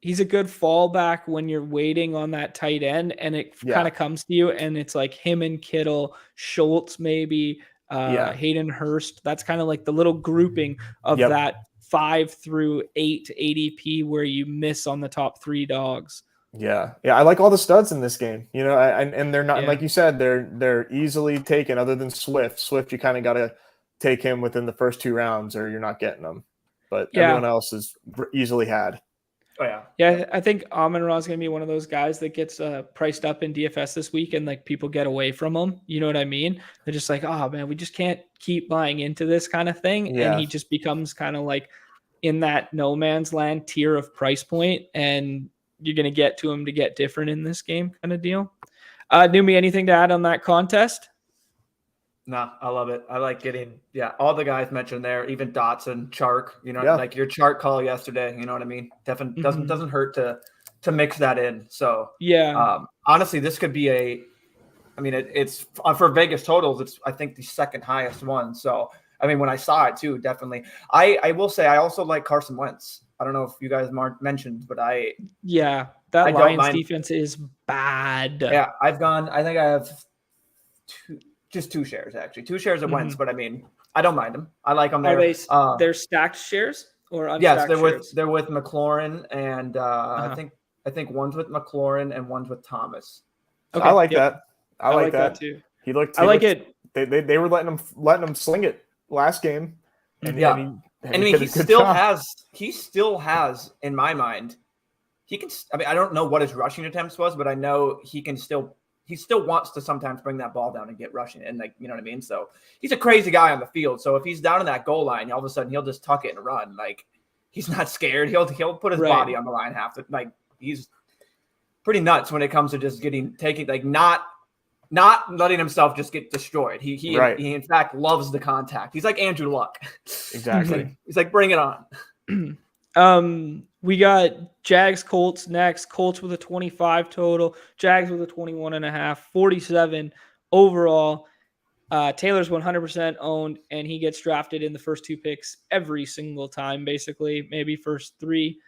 S1: He's a good fallback when you're waiting on that tight end, and it kind of comes to you, and it's like him and Kittle, Schultz maybe, Hayden Hurst. That's kind of like the little grouping of that 5 through 8 ADP where you miss on the top 3 dogs.
S2: Yeah. I like all the studs in this game, and they're not like you said, they're easily taken. Other than Swift, you kind of got to take him within the first 2 rounds, or you're not getting them. But everyone else is easily had.
S4: Oh yeah.
S1: Yeah, I think Amon-Ra is going to be one of those guys that gets priced up in DFS this week, and like people get away from him. You know what I mean? They're just like, oh man, we just can't keep buying into this kind of thing. Yeah. And he just becomes kind of like in that no man's land tier of price point, and you're going to get to him to get different in this game kind of deal. Numi, anything to add on that contest?
S4: No, I love it. I like getting, all the guys mentioned there, even Dotson, Chark, like your Chark call yesterday, you know what I mean? Definitely doesn't hurt to mix that in. So honestly, this could be it's for Vegas totals. It's, I think, the second highest one. So, when I saw it too, definitely. I will say, I also like Carson Wentz. I don't know if you guys mentioned, but
S1: that Lions defense is bad.
S4: Yeah. I think I have just 2 shares, actually. 2 shares of Wentz, but I don't mind them. I like them there.
S1: Are they're stacked shares or unstacked
S4: yes,
S1: shares?
S4: They're with McLaurin, and I think one's with McLaurin and one's with Thomas.
S2: Okay. I like that. I like that
S1: too.
S2: He looked.
S1: It.
S2: They were letting him sling it last game. And,
S4: he still has, in my mind, he can. I don't know what his rushing attempts was, but I know he can still. He still wants to sometimes bring that ball down and get rushing, and you know what I mean? So he's a crazy guy on the field. So if he's down in that goal line, all of a sudden he'll just tuck it and run. Like, he's not scared. He'll put his body on the line he's pretty nuts when it comes to just not letting himself just get destroyed. He in fact loves the contact. He's like Andrew Luck.
S2: Exactly.
S4: He's like, bring it on.
S1: We got Jags Colts next. Colts with a 25 total, Jags with a 21.5, 47 overall. Taylor's 100% owned, and he gets drafted in the first 2 picks every single time, basically, maybe first 3.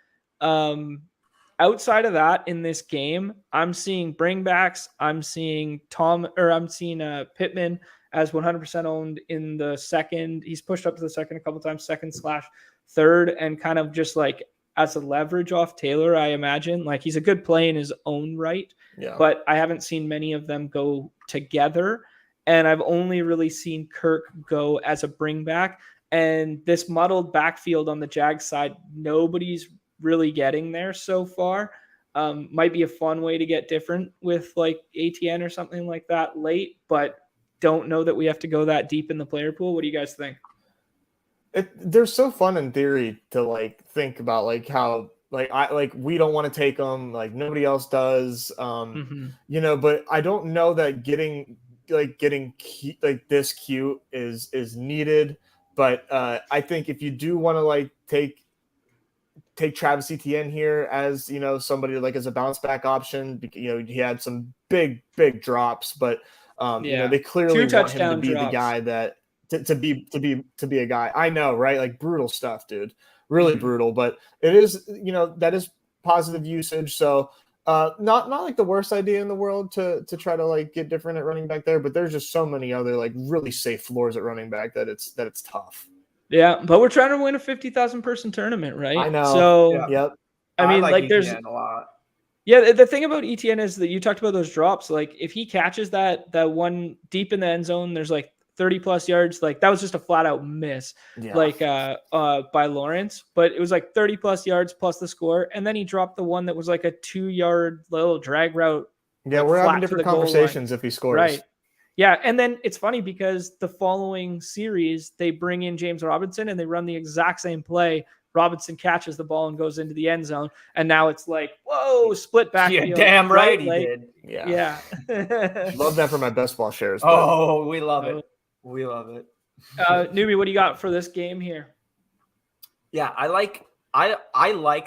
S1: Outside of that, in this game, I'm seeing bringbacks. I'm seeing Pittman as 100% owned in the second. He's pushed up to the second a couple times, second/third, and kind of just like as a leverage off Taylor, I imagine. Like he's a good play in his own right, but I haven't seen many of them go together. And I've only really seen Kirk go as a bringback. And this muddled backfield on the Jags side, nobody's really getting there so far. Might be a fun way to get different with like ATN or something like that late, but don't know that we have to go that deep in the player pool. What do you guys think?
S2: They're so fun in theory to like think about like how like we don't want to take them, like nobody else does, you know, but I don't know that getting this cute is needed. But I think if you do want to like take Travis Etienne here as, you know, somebody like as a bounce back option, you know, he had some big drops, but you know, they clearly want him to be the guy that to be a guy. I know, right? Like brutal stuff, dude. Really brutal, but it is, you know, that is positive usage. So not like the worst idea in the world to try to like get different at running back there, but there's just so many other like really safe floors at running back that it's tough.
S1: Yeah, but we're trying to win a 50,000 person tournament, right?
S2: I know.
S1: So
S2: yep.
S1: I mean, like there's
S4: a lot.
S1: Yeah, the thing about ETN is that you talked about those drops. Like if he catches that one deep in the end zone, there's like 30 plus yards. Like that was just a flat out miss, like by Lawrence. But it was like 30 plus yards plus the score, and then he dropped the one that was like a 2-yard little drag route.
S2: Yeah,
S1: like
S2: we're having different conversations if he scores.
S1: Right. Yeah, and then it's funny because the following series they bring in James Robinson and they run the exact same play. Robinson catches the ball and goes into the end zone, and now it's like, whoa, split backfield.
S4: Yeah, damn right he did.
S1: Yeah.
S2: Love that for my best ball shares.
S4: Oh, we love it. We love it.
S1: Newbie, what do you got for this game here?
S4: Yeah, I like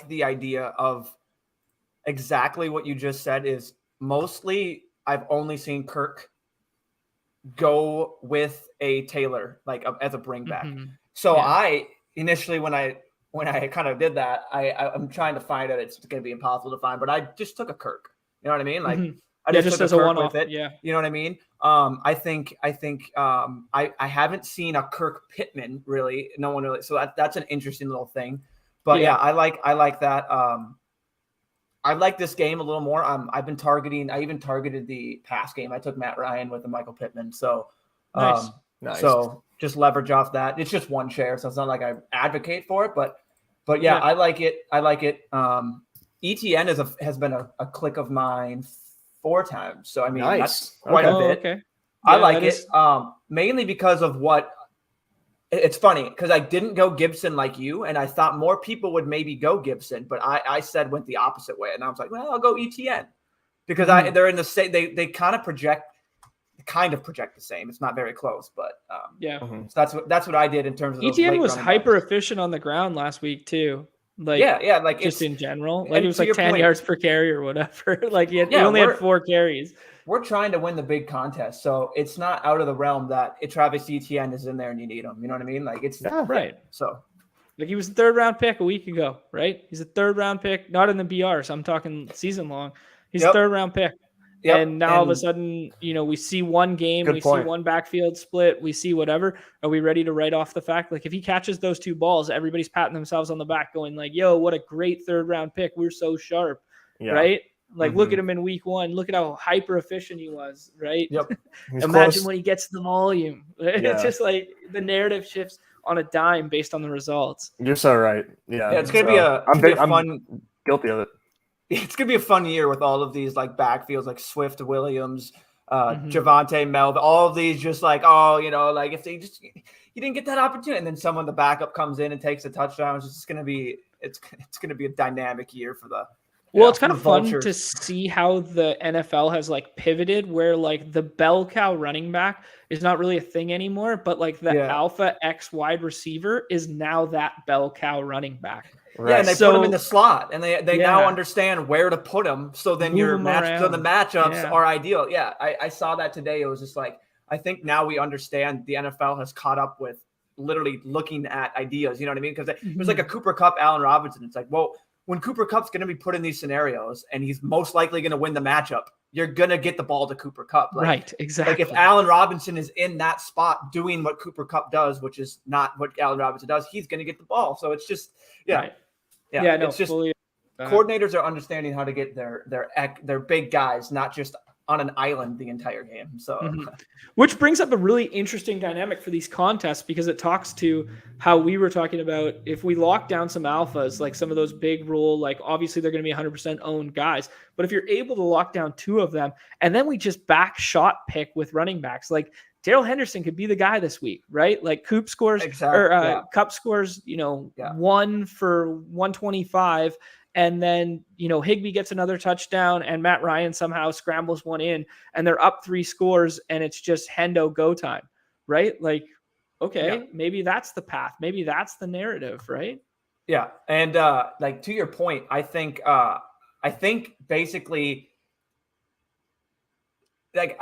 S4: the idea of exactly what you just said. Is mostly I've only seen Kirk go with a Taylor like as a bring back. So I initially when I kind of did that, I'm trying to find it. It's going to be impossible to find, but I just took a Kirk. You know what I mean? Like I just took a Kirk with it.
S1: Yeah.
S4: You know what I mean? I think I haven't seen a Kirk Pittman really. No one really. So that's an interesting little thing. But yeah, I like that. I like this game a little more. I even targeted the pass game. I took Matt Ryan with the Michael Pittman. So
S2: nice.
S4: So just leverage off that. It's just one share, so it's not like I advocate for it, but yeah, I like it. ETN has been a click of mine 4 times. So I mean that's quite a bit.
S1: Okay.
S4: I like it. Mainly because of what it's funny because I didn't go Gibson like you, and I thought more people would maybe go Gibson, but I said went the opposite way, and I was like, well, I'll go ETN because they're in the same. They kind of project the same. It's not very close, but so that's what I did in terms of
S1: ETN was hyper efficient on the ground last week too. Like
S4: like
S1: just in general, like it was like 10 yards per carry or whatever. Like he only had 4 carries.
S4: We're trying to win the big contest, so it's not out of the realm that Travis Etienne is in there and you need him. You know what I mean? Like it's
S1: right.
S4: So
S1: like he was a 3rd round pick a week ago, right? He's a 3rd round pick, not in the BR. So I'm talking season long. He's a 3rd round pick. Yep. And now all of a sudden, you know, we see one game, see one backfield split, we see whatever. Are we ready to write off the fact? Like if he catches those 2 balls, everybody's patting themselves on the back going like, yo, what a great 3rd round pick. We're so sharp, right? Like look at him in week 1. Look at how hyper efficient he was, right?
S2: Yep.
S1: Imagine when he gets the volume. It's just like the narrative shifts on a dime based on the results.
S2: You're so right. Yeah.
S4: It's going to be
S2: I'm guilty of it.
S4: It's going to be a fun year with all of these like backfields like Swift, Williams, Javonte, Melvin, all of these just like, oh, you know, like if you didn't get that opportunity and then someone, the backup comes in and takes a touchdown, it's just going to be, it's going to be a dynamic year for the,
S1: it's kind of fun to see how the NFL has like pivoted where like the bell cow running back is not really a thing anymore, but like the alpha X wide receiver is now that bell cow running back.
S4: Right. Yeah, and they put him in the slot, and they now understand where to put him. So then your the matchups are ideal. Yeah, I saw that today. It was just like I think now we understand the NFL has caught up with literally looking at ideas. You know what I mean? Because it was like a Cooper Kupp, Allen Robinson. It's like, well, when Cooper Kupp's going to be put in these scenarios and he's most likely going to win the matchup, you're going to get the ball to Cooper Kupp. Like,
S1: right, exactly.
S4: Like if Allen Robinson is in that spot doing what Cooper Kupp does, which is not what Allen Robinson does, he's going to get the ball. So it's just,
S1: Right.
S4: Yeah,
S1: no,
S4: it's just
S1: fully,
S4: coordinators are understanding how to get their big guys, not just on an island the entire game. So,
S1: which brings up a really interesting dynamic for these contests, because it talks to how we were talking about if we lock down some alphas, like some of those big rule, like obviously they're going to be 100% owned guys, but if you're able to lock down 2 of them, and then we just back shot pick with running backs, like Darrell Henderson could be the guy this week, right? Like Kupp scores, Kupp scores, 1 for 125. And then, Higbee gets another touchdown and Matt Ryan somehow scrambles one in and they're up 3 scores and it's just Hendo go time, right? Like, okay, maybe that's the path. Maybe that's the narrative, right?
S4: Yeah. And like to your point, I think basically like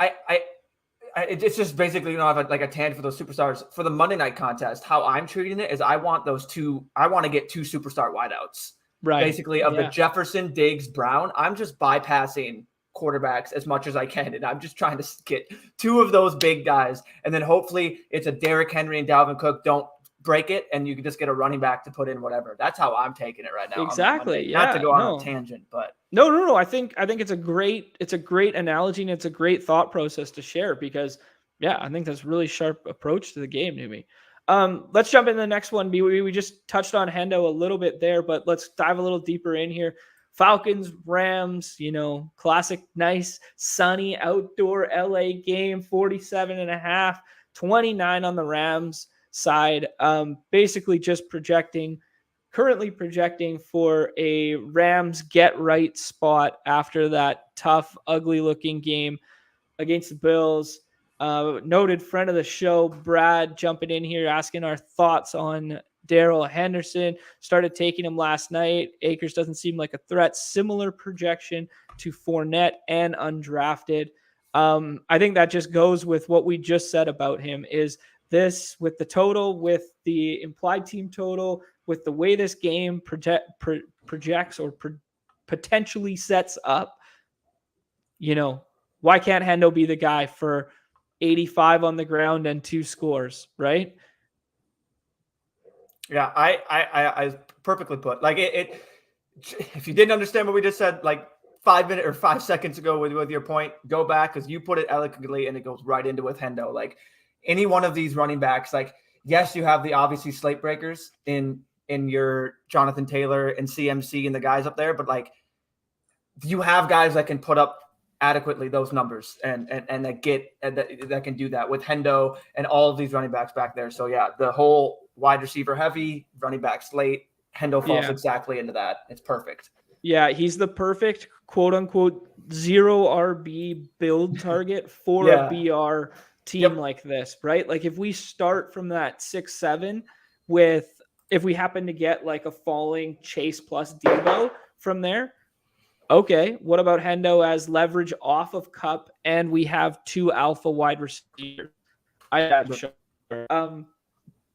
S4: it's just basically, I have like a tangent for those superstars for the Monday night contest. How I'm treating it is I want to get 2 superstar wideouts.
S1: Right.
S4: Basically of the Jefferson, Diggs, Brown. I'm just bypassing quarterbacks as much as I can. And I'm just trying to get 2 of those big guys. And then hopefully it's a Derrick Henry and Dalvin Cook don't break it. And you can just get a running back to put in whatever. That's how I'm taking it right now.
S1: Exactly.
S4: Not to go on a tangent, but
S1: no. I think it's a great analogy and it's a great thought process to share because I think that's a really sharp approach to the game to me. Let's jump into the next one. We just touched on Hendo a little bit there, but let's dive a little deeper in here. Falcons, Rams, classic, nice, sunny, outdoor LA game, 47.5, 29 on the Rams side. Basically just currently projecting for a Rams get right spot after that tough, ugly looking game against the Bills. Noted friend of the show, Brad, jumping in here, asking our thoughts on Darrell Henderson. Started taking him last night. Akers doesn't seem like a threat. Similar projection to Fournette and undrafted. I think that just goes with what we just said about him is this with the total, with the implied team total, with the way this game projects or potentially sets up, why can't Hendo be the guy for 85 on the ground and 2 scores, right?
S4: Yeah, I perfectly put. Like it if you didn't understand what we just said, like 5 minutes or 5 seconds ago with your point, go back because you put it eloquently and it goes right into with Hendo. Like any one of these running backs, like yes, you have the obviously slate breakers in your Jonathan Taylor and CMC and the guys up there, but like you have guys that can put up adequately those numbers and that can do that with Hendo and all of these running backs back there. So the whole wide receiver heavy running back slate, Hendo falls exactly into that. It's perfect. Yeah,
S1: he's the perfect quote unquote 0 RB build target for a BR team like this, right? Like if we start from that 6-7 if we happen to get like a falling Chase plus Debo from there, okay, what about Hendo as leverage off of Kupp, and we have 2 alpha wide receivers?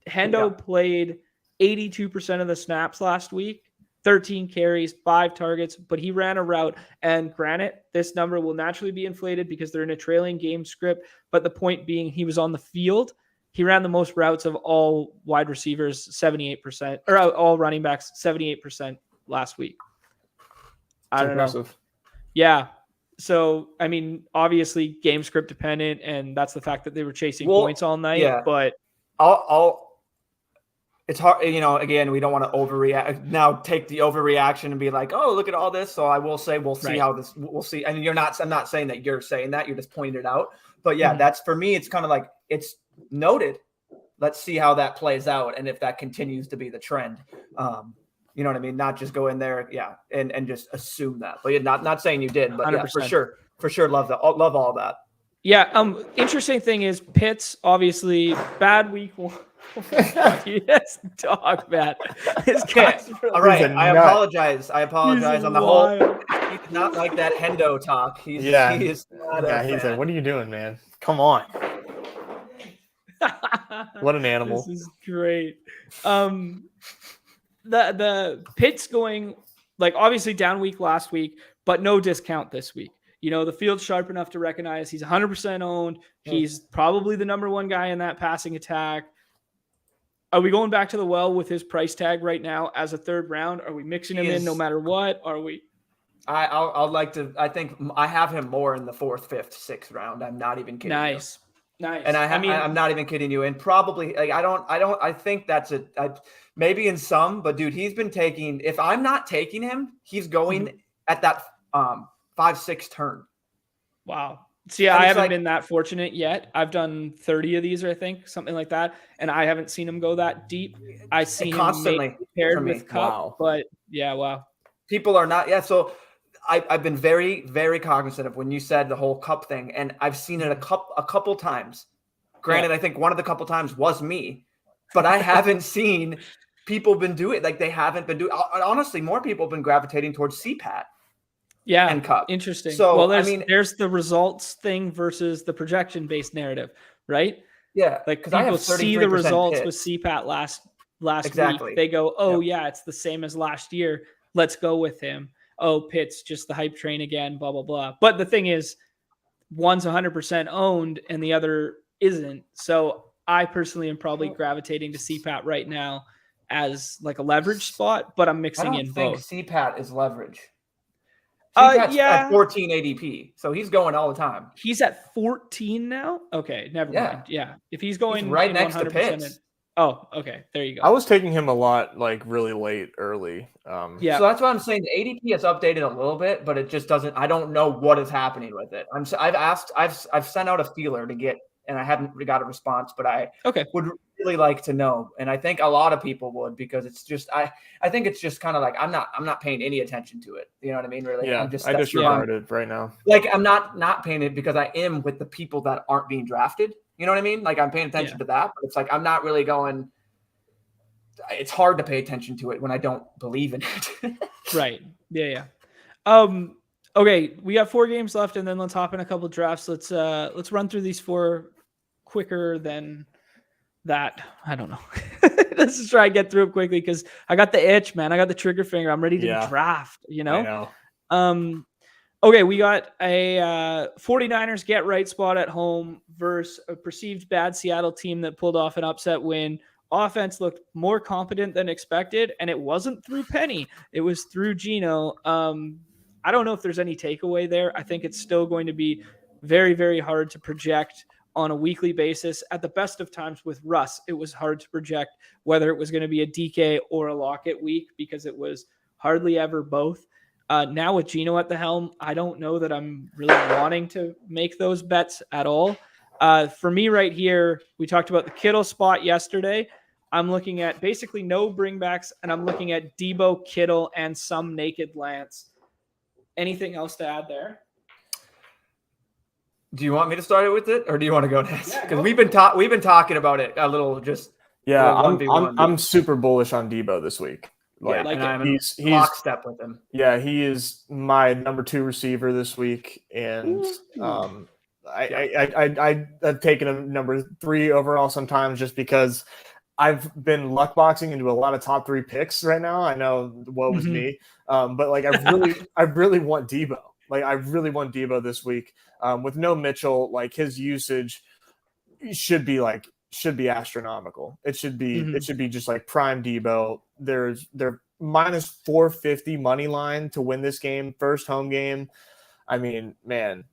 S1: Hendo played 82% of the snaps last week, 13 carries, 5 targets, but he ran a route. And granted, this number will naturally be inflated because they're in a trailing game script. But the point being, he was on the field. He ran the most routes of all wide receivers, 78%, or all running backs, 78% last week. I don't know. Yeah. So, I mean, obviously game script dependent, and that's the fact that they were chasing points all night.
S4: Yeah.
S1: But
S4: it's hard, again, we don't want to overreact now, take the overreaction and be like, oh, look at all this. So I will say, we'll see how this, we'll see. And I'm not saying that you're saying that, you're just pointing it out. But that's for me, it's kind of like, it's noted. Let's see how that plays out. And if that continues to be the trend, you know what I mean? Not just go in there, and just assume that. But not saying you did, but 100%. For sure, love that. Love all that.
S1: Yeah. Interesting thing is Pitts, obviously bad week 1. Yes, dog, man.
S4: All right. I apologize on the whole. He did not like that Hendo talk. He is not
S2: he said, "What are you doing, man? Come on." What an animal.
S1: This is great. The Pitt's going, like, obviously down week last week, but no discount this week. You know, the field's sharp enough to recognize he's 100% owned. He's probably the number one guy in that passing attack. Are we going back to the well with his price tag right now as a third round? Are we mixing him in no matter what? Are we?
S4: I'd like to. I think I have him more in the 4th, 5th, 6th round. I'm not even kidding.
S1: Nice.
S4: And I'm not even kidding you. And probably, like, I think that's maybe in some, but dude, he's been taking. If I'm not taking him, he's going at that 5-6 turn.
S1: Wow. See, I haven't been that fortunate yet. I've done 30 of these, I think, something like that, and I haven't seen him go that deep. I see him constantly paired with Cup, but yeah, wow.
S4: People are not. Yeah, so I've been very, very cognizant of when you said the whole Cup thing, and I've seen it a couple times. Granted, I think one of the couple times was me, but I haven't seen people been doing it. Like, they haven't been doing. Honestly, more people have been gravitating towards CPAT.
S1: Yeah,
S4: and Cup.
S1: Interesting.
S4: So,
S1: well, there's the results thing versus the projection-based narrative, right?
S4: Yeah,
S1: like people see the results with CPAT last week. They go, oh yeah, it's the same as last year. Let's go with him. Oh, Pitt's just the hype train again, blah, blah, blah. But the thing is, one's 100% owned and the other isn't. So I personally am probably gravitating to CPAT right now as like a leverage spot, but I'm mixing in both.
S4: I don't think CPAT is leverage. CPAT's at 14 ADP, so he's going all the time.
S1: He's at 14 now? Okay, never mind. Yeah, if he's going
S4: right next to Pitts.
S1: Oh, okay. There you go.
S2: I was taking him a lot, like, really late, early.
S4: So that's why I'm saying the ADP has updated a little bit, but it just doesn't. I don't know what is happening with it. I've sent out a feeler to get, and I haven't got a response, but I would really like to know, and I think a lot of people would, because it's just I think it's just kind of like I'm not paying any attention to it. You know what I mean? Really,
S2: I disregard it right now.
S4: Like, I'm not paying it because I am with the people that aren't being drafted. You know what I mean? Like, I'm paying attention to that, but it's like I'm not really going. It's hard to pay attention to it when I don't believe in it.
S1: Right. Yeah. Okay, we got 4 games left, and then let's hop in a couple drafts. Let's run through these 4 quicker than that. I don't know. Let's just try and get through it quickly because I got the itch, man. I got the trigger finger. I'm ready to draft. You know. I know. Okay, we got a 49ers get right spot at home versus a perceived bad Seattle team that pulled off an upset win. Offense looked more competent than expected, and it wasn't through Penny. It was through Geno. I don't know if there's any takeaway there. I think it's still going to be very, very hard to project on a weekly basis. At the best of times with Russ, it was hard to project whether it was going to be a DK or a Lockett week because it was hardly ever both. Now with Geno at the helm, I don't know that I'm really wanting to make those bets at all. For me right here, we talked about the Kittle spot yesterday. I'm looking at basically no bringbacks, and I'm looking at Debo, Kittle, and some naked Lance. Anything else to add there?
S4: Do you want me to start it with it, or do you want to go next? Because we've been talking about it a little. Just
S2: I'm super bullish on Debo this week.
S4: He's lockstep with him.
S2: Yeah, he is my number 2 receiver this week, and I've taken him number 3 overall sometimes just because I've been luck boxing into a lot of top 3 picks right now. I know what was me, but like I really want Debo. Like, I really want Debo this week. With no Mitchell, like, his usage should be astronomical. It should be just like prime Debo. They're minus 450 money line to win this game, first home game. I mean, man,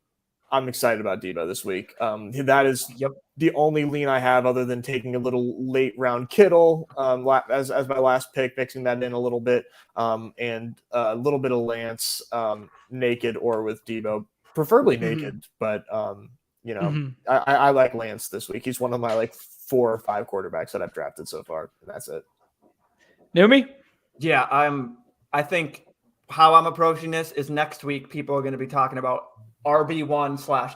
S2: I'm excited about Debo this week. That is the only lean I have other than taking a little late round Kittle as my last pick, mixing that in a little bit, and a little bit of Lance naked or with Debo, preferably naked. But I like Lance this week. He's one of my 4 or 5 quarterbacks that I've drafted so far, and that's it.
S1: Naomi?
S4: Yeah, I think how I'm approaching this is next week people are going to be talking about RB1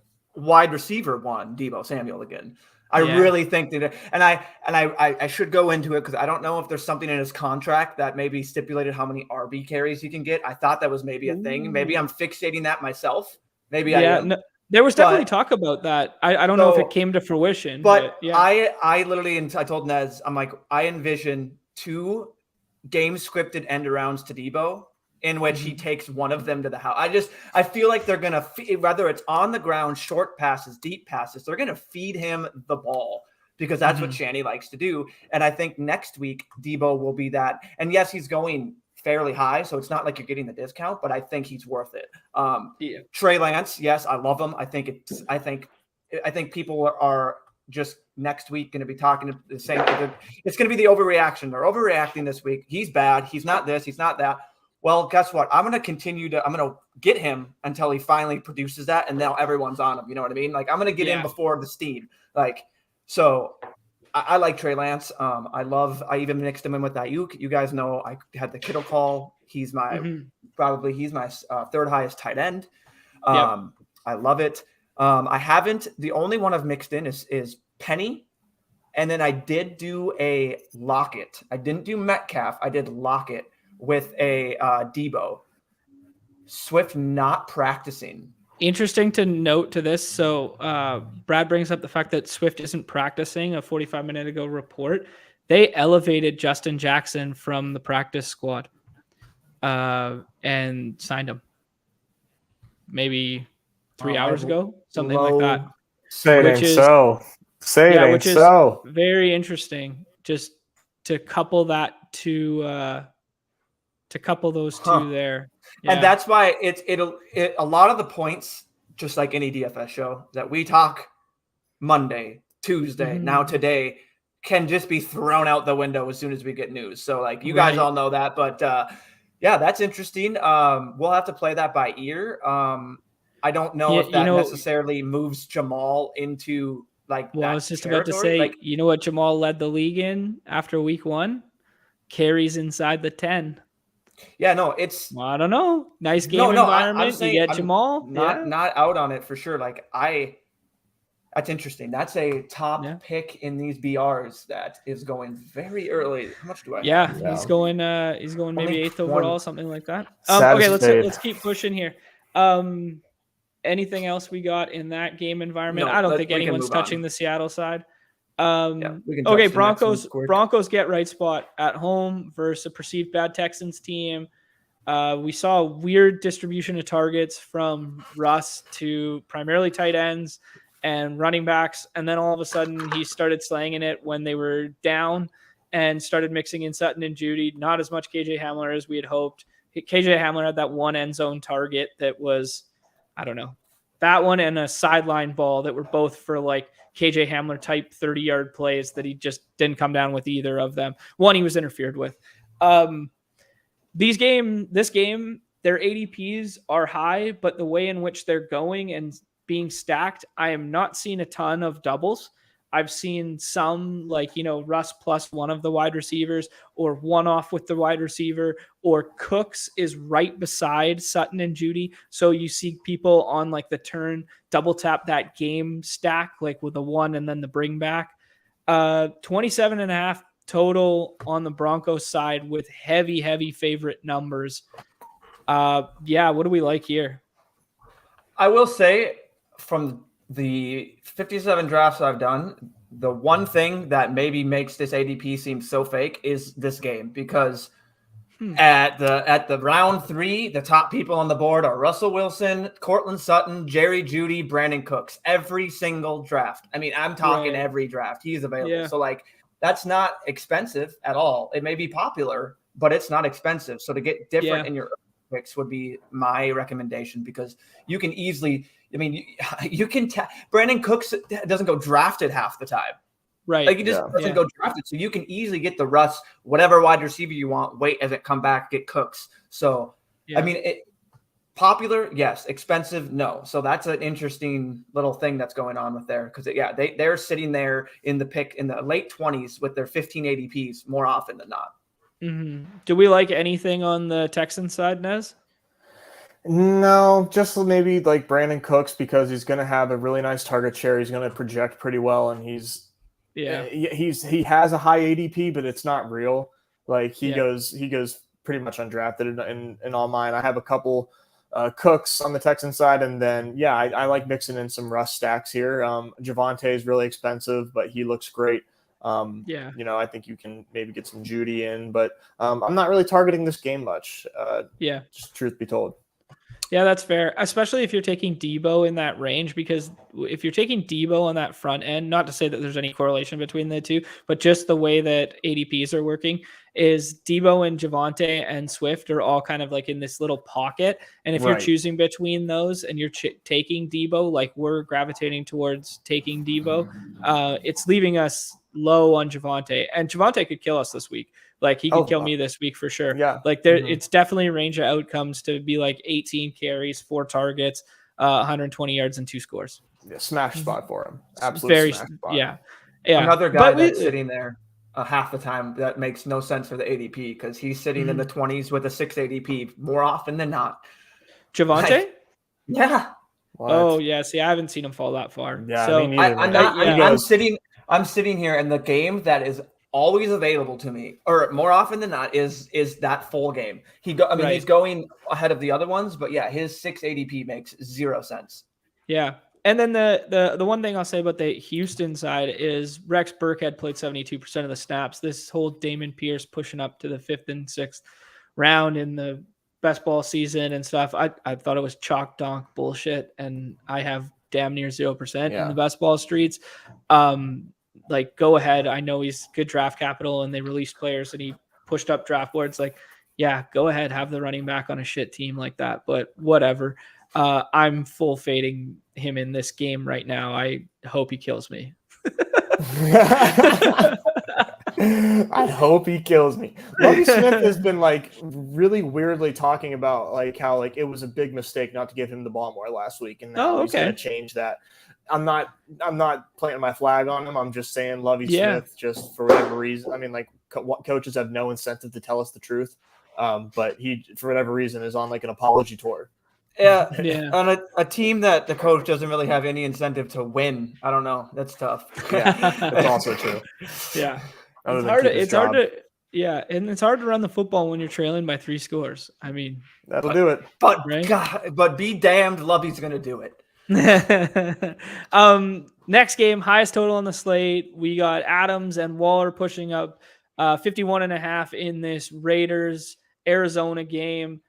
S4: / wide receiver 1, Debo Samuel again. I really think that, and I should go into it because I don't know if there's something in his contract that maybe stipulated how many RB carries he can get. I thought that was maybe a thing. Maybe I'm fixating that myself. Maybe I am.
S1: There was definitely talk about that. I don't know if it came to fruition, but yeah.
S4: I literally, and I told Nez, I'm like, I envision 2 game scripted end arounds to Debo in which he takes one of them to the house. I feel like they're going to, whether it's on the ground, short passes, deep passes, they're going to feed him the ball because that's what Shanny likes to do. And I think next week Debo will be that. And yes, he's going fairly high, so it's not like you're getting the discount, but I think he's worth it. Trey Lance, yes, I love him. I think people are just next week going to be talking to the same. It's going to be the overreaction. They're overreacting this week. He's bad. He's not this. He's not that. Well, guess what? I'm going to get him until he finally produces that, and now everyone's on him. You know what I mean? Like, I'm going to get in before the steam. Like, so I like Trey Lance. I even mixed him in with Ayuk. You guys know I had the Kittle call. He's my third highest tight end. I love it. The only one I've mixed in is Penny. And then I did do a Lockett. I didn't do Metcalf. I did Lockett with a Debo. Swift not practicing.
S1: Interesting to note to this. So Brad brings up the fact that Swift isn't practicing, a 45-minute ago report. They elevated Justin Jackson from the practice squad and signed him maybe 3 hours ago, something like that.
S2: Say it ain't so. Say it ain't so.
S1: Very interesting. Just to couple that to couple those two there. Yeah.
S4: And that's why a lot of the points, just like any DFS show that we talk Monday, Tuesday, now today, can just be thrown out the window as soon as we get news. So like you guys all know that, but yeah, that's interesting. We'll have to play that by ear. I don't know if that necessarily moves Jamal into like.
S1: Well, I was just about to say, like, you know what Jamal led the league in after week 1? Carries inside the 10.
S4: Yeah, no, it's.
S1: Well, I don't know. Nice game environment. You get Jamal.
S4: Not out on it for sure. Like that's interesting. That's a top pick in these BRs that is going very early. How much do I?
S1: Yeah, he's going maybe 8th overall, something like that. Okay, let's keep pushing here. Anything else we got in that game environment? I don't think anyone's touching the Seattle side. Okay, Broncos get right spot at home versus a perceived bad Texans team. We saw a weird distribution of targets from Russ to primarily tight ends and running backs, and then all of a sudden he started slanging it when they were down and started mixing in Sutton and Judy. Not as much KJ Hamler as we had hoped. KJ Hamler had that one end zone target that was, I don't know, that one and a sideline ball that were both for like KJ Hamler type 30-yard plays that he just didn't come down with either of them. One he was interfered with. This game, their ADPs are high, but the way in which they're going and being stacked, I am not seeing a ton of doubles. I've seen some like, Russ plus one of the wide receivers or one off with the wide receiver, or Cooks is right beside Sutton and Judy. So you see people on like the turn double tap that game stack, like with the one and then the bring back. 27.5 total on the Broncos side with heavy favorite numbers. What do we like here?
S4: I will say from the 57 drafts I've done, the one thing that maybe makes this ADP seem so fake is this game, because at the round 3, the top people on the board are Russell Wilson, Cortland Sutton, Jerry Jeudy, Brandon Cooks. Every single draft. I mean, I'm talking every draft. He's available. Yeah. So like that's not expensive at all. It may be popular, but it's not expensive. So to get different in your picks would be my recommendation, because you can easily. I mean, you can Brandon Cooks doesn't go drafted half the time.
S1: Right.
S4: Like he just doesn't go drafted. So you can easily get the Russ, whatever wide receiver you want, wait as it come back, get Cooks. So, I mean, popular, yes. Expensive, no. So that's an interesting little thing that's going on with there. Because, they're sitting there in the late 20s with their 15 ADPs more often than not.
S1: Mm-hmm. Do we like anything on the Texans side, Nez?
S2: No, just maybe like Brandon Cooks, because he's going to have a really nice target share. He's going to project pretty well, and he has a high ADP, but it's not real. Like he goes pretty much undrafted in all mine. I have a couple Cooks on the Texan side, and then I like mixing in some Russ stacks here. Javonte is really expensive, but he looks great. I think you can maybe get some Judy in, but I'm not really targeting this game much. Just truth be told.
S1: Yeah, that's fair, especially if you're taking Debo in that range, because if you're taking Debo on that front end, not to say that there's any correlation between the two, but just the way that ADPs are working is Debo and Javonte and Swift are all kind of like in this little pocket. And if you're choosing between those and you're taking Debo, like we're gravitating towards taking Debo, it's leaving us low on Javonte. And Javonte could kill us this week. Like he could kill me this week for sure.
S2: Yeah.
S1: Like it's definitely a range of outcomes to be like 18 carries, 4 targets, 120 yards and 2 scores.
S2: Yeah, smash spot for him. Absolutely. Smash spot.
S1: Yeah.
S4: Another guy that's sitting there half the time that makes no sense for the ADP because he's sitting in the 20s with a 6 ADP more often than not.
S1: Javonte?
S4: Yeah.
S2: What?
S1: Oh yeah. See, I haven't seen him fall that far.
S2: Yeah,
S1: so
S2: me neither,
S4: I'm sitting here, and the game that is always available to me, or more often than not, is that full game. He's going ahead of the other ones, but yeah, his 6 ADP makes 0 sense.
S1: Yeah. And then the one thing I'll say about the Houston side is Rex Burkhead played 72% of the snaps. This whole Damon Pierce pushing up to the 5th and 6th round in the best ball season and stuff. I thought it was chalk donk bullshit, and I have damn near 0% in the best ball streets. Like, go ahead. I know he's good draft capital, and they released players, and he pushed up draft boards. Like, yeah, go ahead, have the running back on a shit team like that. But whatever. I'm full fading him in this game right now. I hope he kills me.
S2: I hope he kills me. Lovie Smith has been like really weirdly talking about like how like it was a big mistake not to give him the ball more last week, and now he's going to change that. I'm not planting my flag on him. I'm just saying Lovie Smith, just for whatever reason. I mean, like coaches have no incentive to tell us the truth, but he for whatever reason is on like an apology tour.
S4: Yeah. On a team that the coach doesn't really have any incentive to win. I don't know. That's tough.
S2: Yeah, that's also true.
S1: Yeah. It's hard to run the football when you're trailing by 3 scores. I mean,
S2: that'll do it.
S4: But but be damned, Lovey's going to do it.
S1: Next game, highest total on the slate. We got Adams and Waller pushing up 51.5 in this Raiders Arizona game.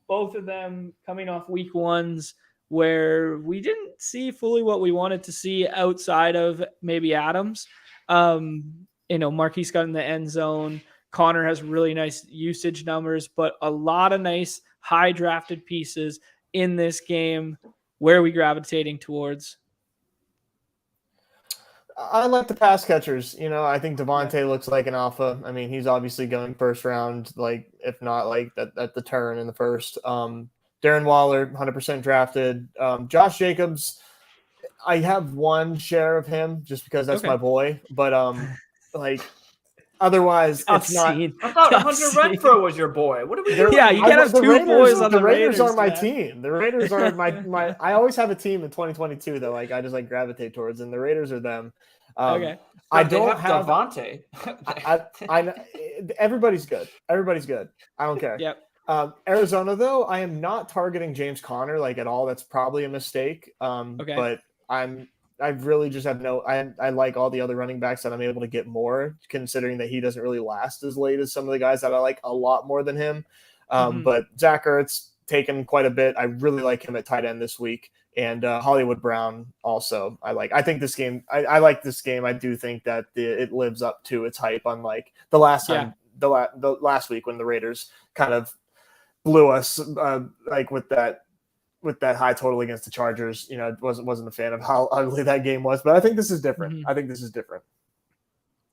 S1: Both of them coming off week 1s where we didn't see fully what we wanted to see outside of maybe Adams. Marquise got in the end zone. Connor has really nice usage numbers, but a lot of nice high drafted pieces in this game. Where are we gravitating towards?
S2: I like the pass catchers. I think Devontae looks like an alpha. I mean, he's obviously going first round, like if not like at the turn in the first. Darren Waller, 100% drafted. Josh Jacobs, I have one share of him just because that's my boy. But otherwise, it's not.
S4: I thought Hunter Renfrow was your boy. What are we doing?
S1: Yeah, you can have 2 boys on the Raiders.
S2: Are my team. The Raiders are my. I always have a team in 2022 that like I just like gravitate towards, and the Raiders are them.
S1: Okay.
S2: I don't have
S4: Devontae.
S2: I everybody's good. Everybody's good. I don't care.
S1: Yep.
S2: Arizona though, I am not targeting James Conner like at all. That's probably a mistake. But I really just have I like all the other running backs that I'm able to get more, considering that he doesn't really last as late as some of the guys that I like a lot more than him. But Zach Ertz taken quite a bit. I really like him at tight end this week. And Hollywood Brown also. I think this game. I like this game. I do think that it lives up to its hype. Unlike the last time, the last week when the Raiders kind of blew us like with that high total against the Chargers. Wasn't a fan of how ugly that game was. But I think this is different. I think this is different.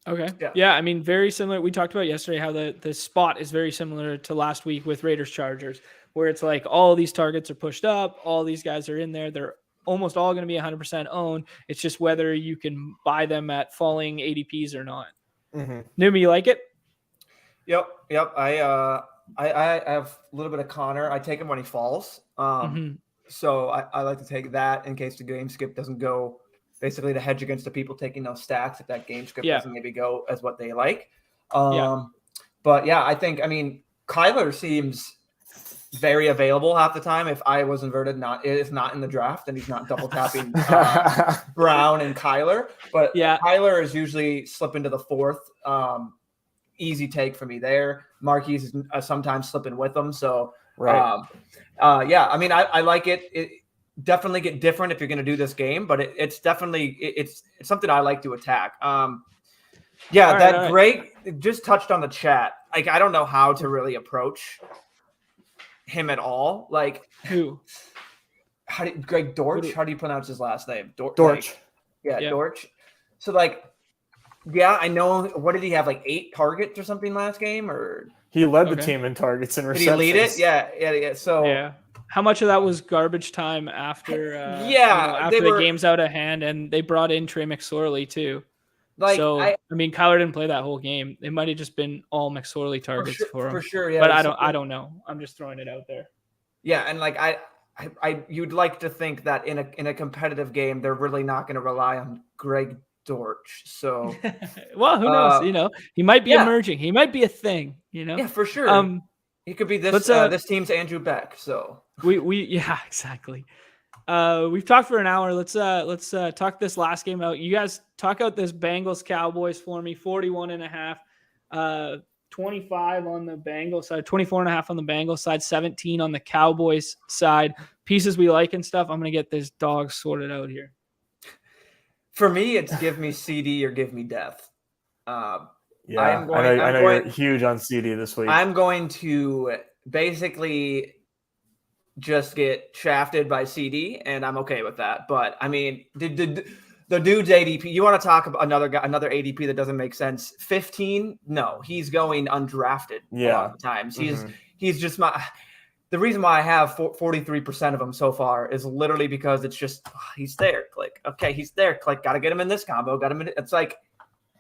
S1: Okay. Yeah. I mean, very similar. We talked about yesterday how the spot is very similar to last week with Raiders Chargers, where it's like all these targets are pushed up, all these guys are in there. They're almost all going to be 100% owned. It's just whether you can buy them at falling ADPs or not. Numi, you like it?
S4: Yep. I have a little bit of Connor. I take him when he falls. So I like to take that in case the game skip doesn't go, basically to hedge against the people taking those stacks if that game skip doesn't maybe go as what they like. But yeah, I think, Kyler seems very available half the time. If I was inverted, is not in the draft, and he's not double tapping Brown and Kyler. But Kyler is usually slipping to the fourth. Easy take for me there. Marquise is sometimes slipping with them. So
S2: right.
S4: I mean, I like it. It definitely get different if you're going to do this game, but it's definitely it's something I like to attack. Greg just touched on the chat. Like, I don't know how to really approach him at all. Like,
S1: who?
S4: Greg Dortch? How do you pronounce his last name?
S2: Dortch.
S4: Dortch. So, like, I know. What did he have? Like 8 targets or something last game, or
S2: he led the team in targets and receptions.
S4: Did he lead it? Yeah. So
S1: how much of that was garbage time after? After the game's out of hand, and they brought in Trey McSorley too.
S4: Like,
S1: so I mean, Kyler didn't play that whole game. It might have just been all McSorley targets for him.
S4: For sure, yeah.
S1: But I don't know. I'm just throwing it out there.
S4: Yeah, and like you'd like to think that in a competitive game, they're really not going to rely on Greg Dortch. So,
S1: well, who knows? He might be emerging. He might be a thing.
S4: Yeah, for sure. He could be this team's Andrew Beck. So
S1: exactly. We've talked for an hour. Let's talk this last game out. You guys talk out this Bengals Cowboys for me. 41.5, 25 on the Bengals side, 24.5 on the Bengals side, 17 on the Cowboys side. Pieces we like and stuff. I'm gonna get this dog sorted out here.
S4: For me, it's give me CD or give me death.
S2: I know you're huge on CD this week.
S4: I'm going to basically just get shafted by CD, and I'm okay with that. But I mean, the dude's ADP. You want to talk about another ADP that doesn't make sense? 15? No, he's going undrafted. A lot of times. He's just the reason why I have 43% of him so far is literally because it's just he's there. Click. Okay, he's there. Click. Got to get him in this combo. Got him in. It's like,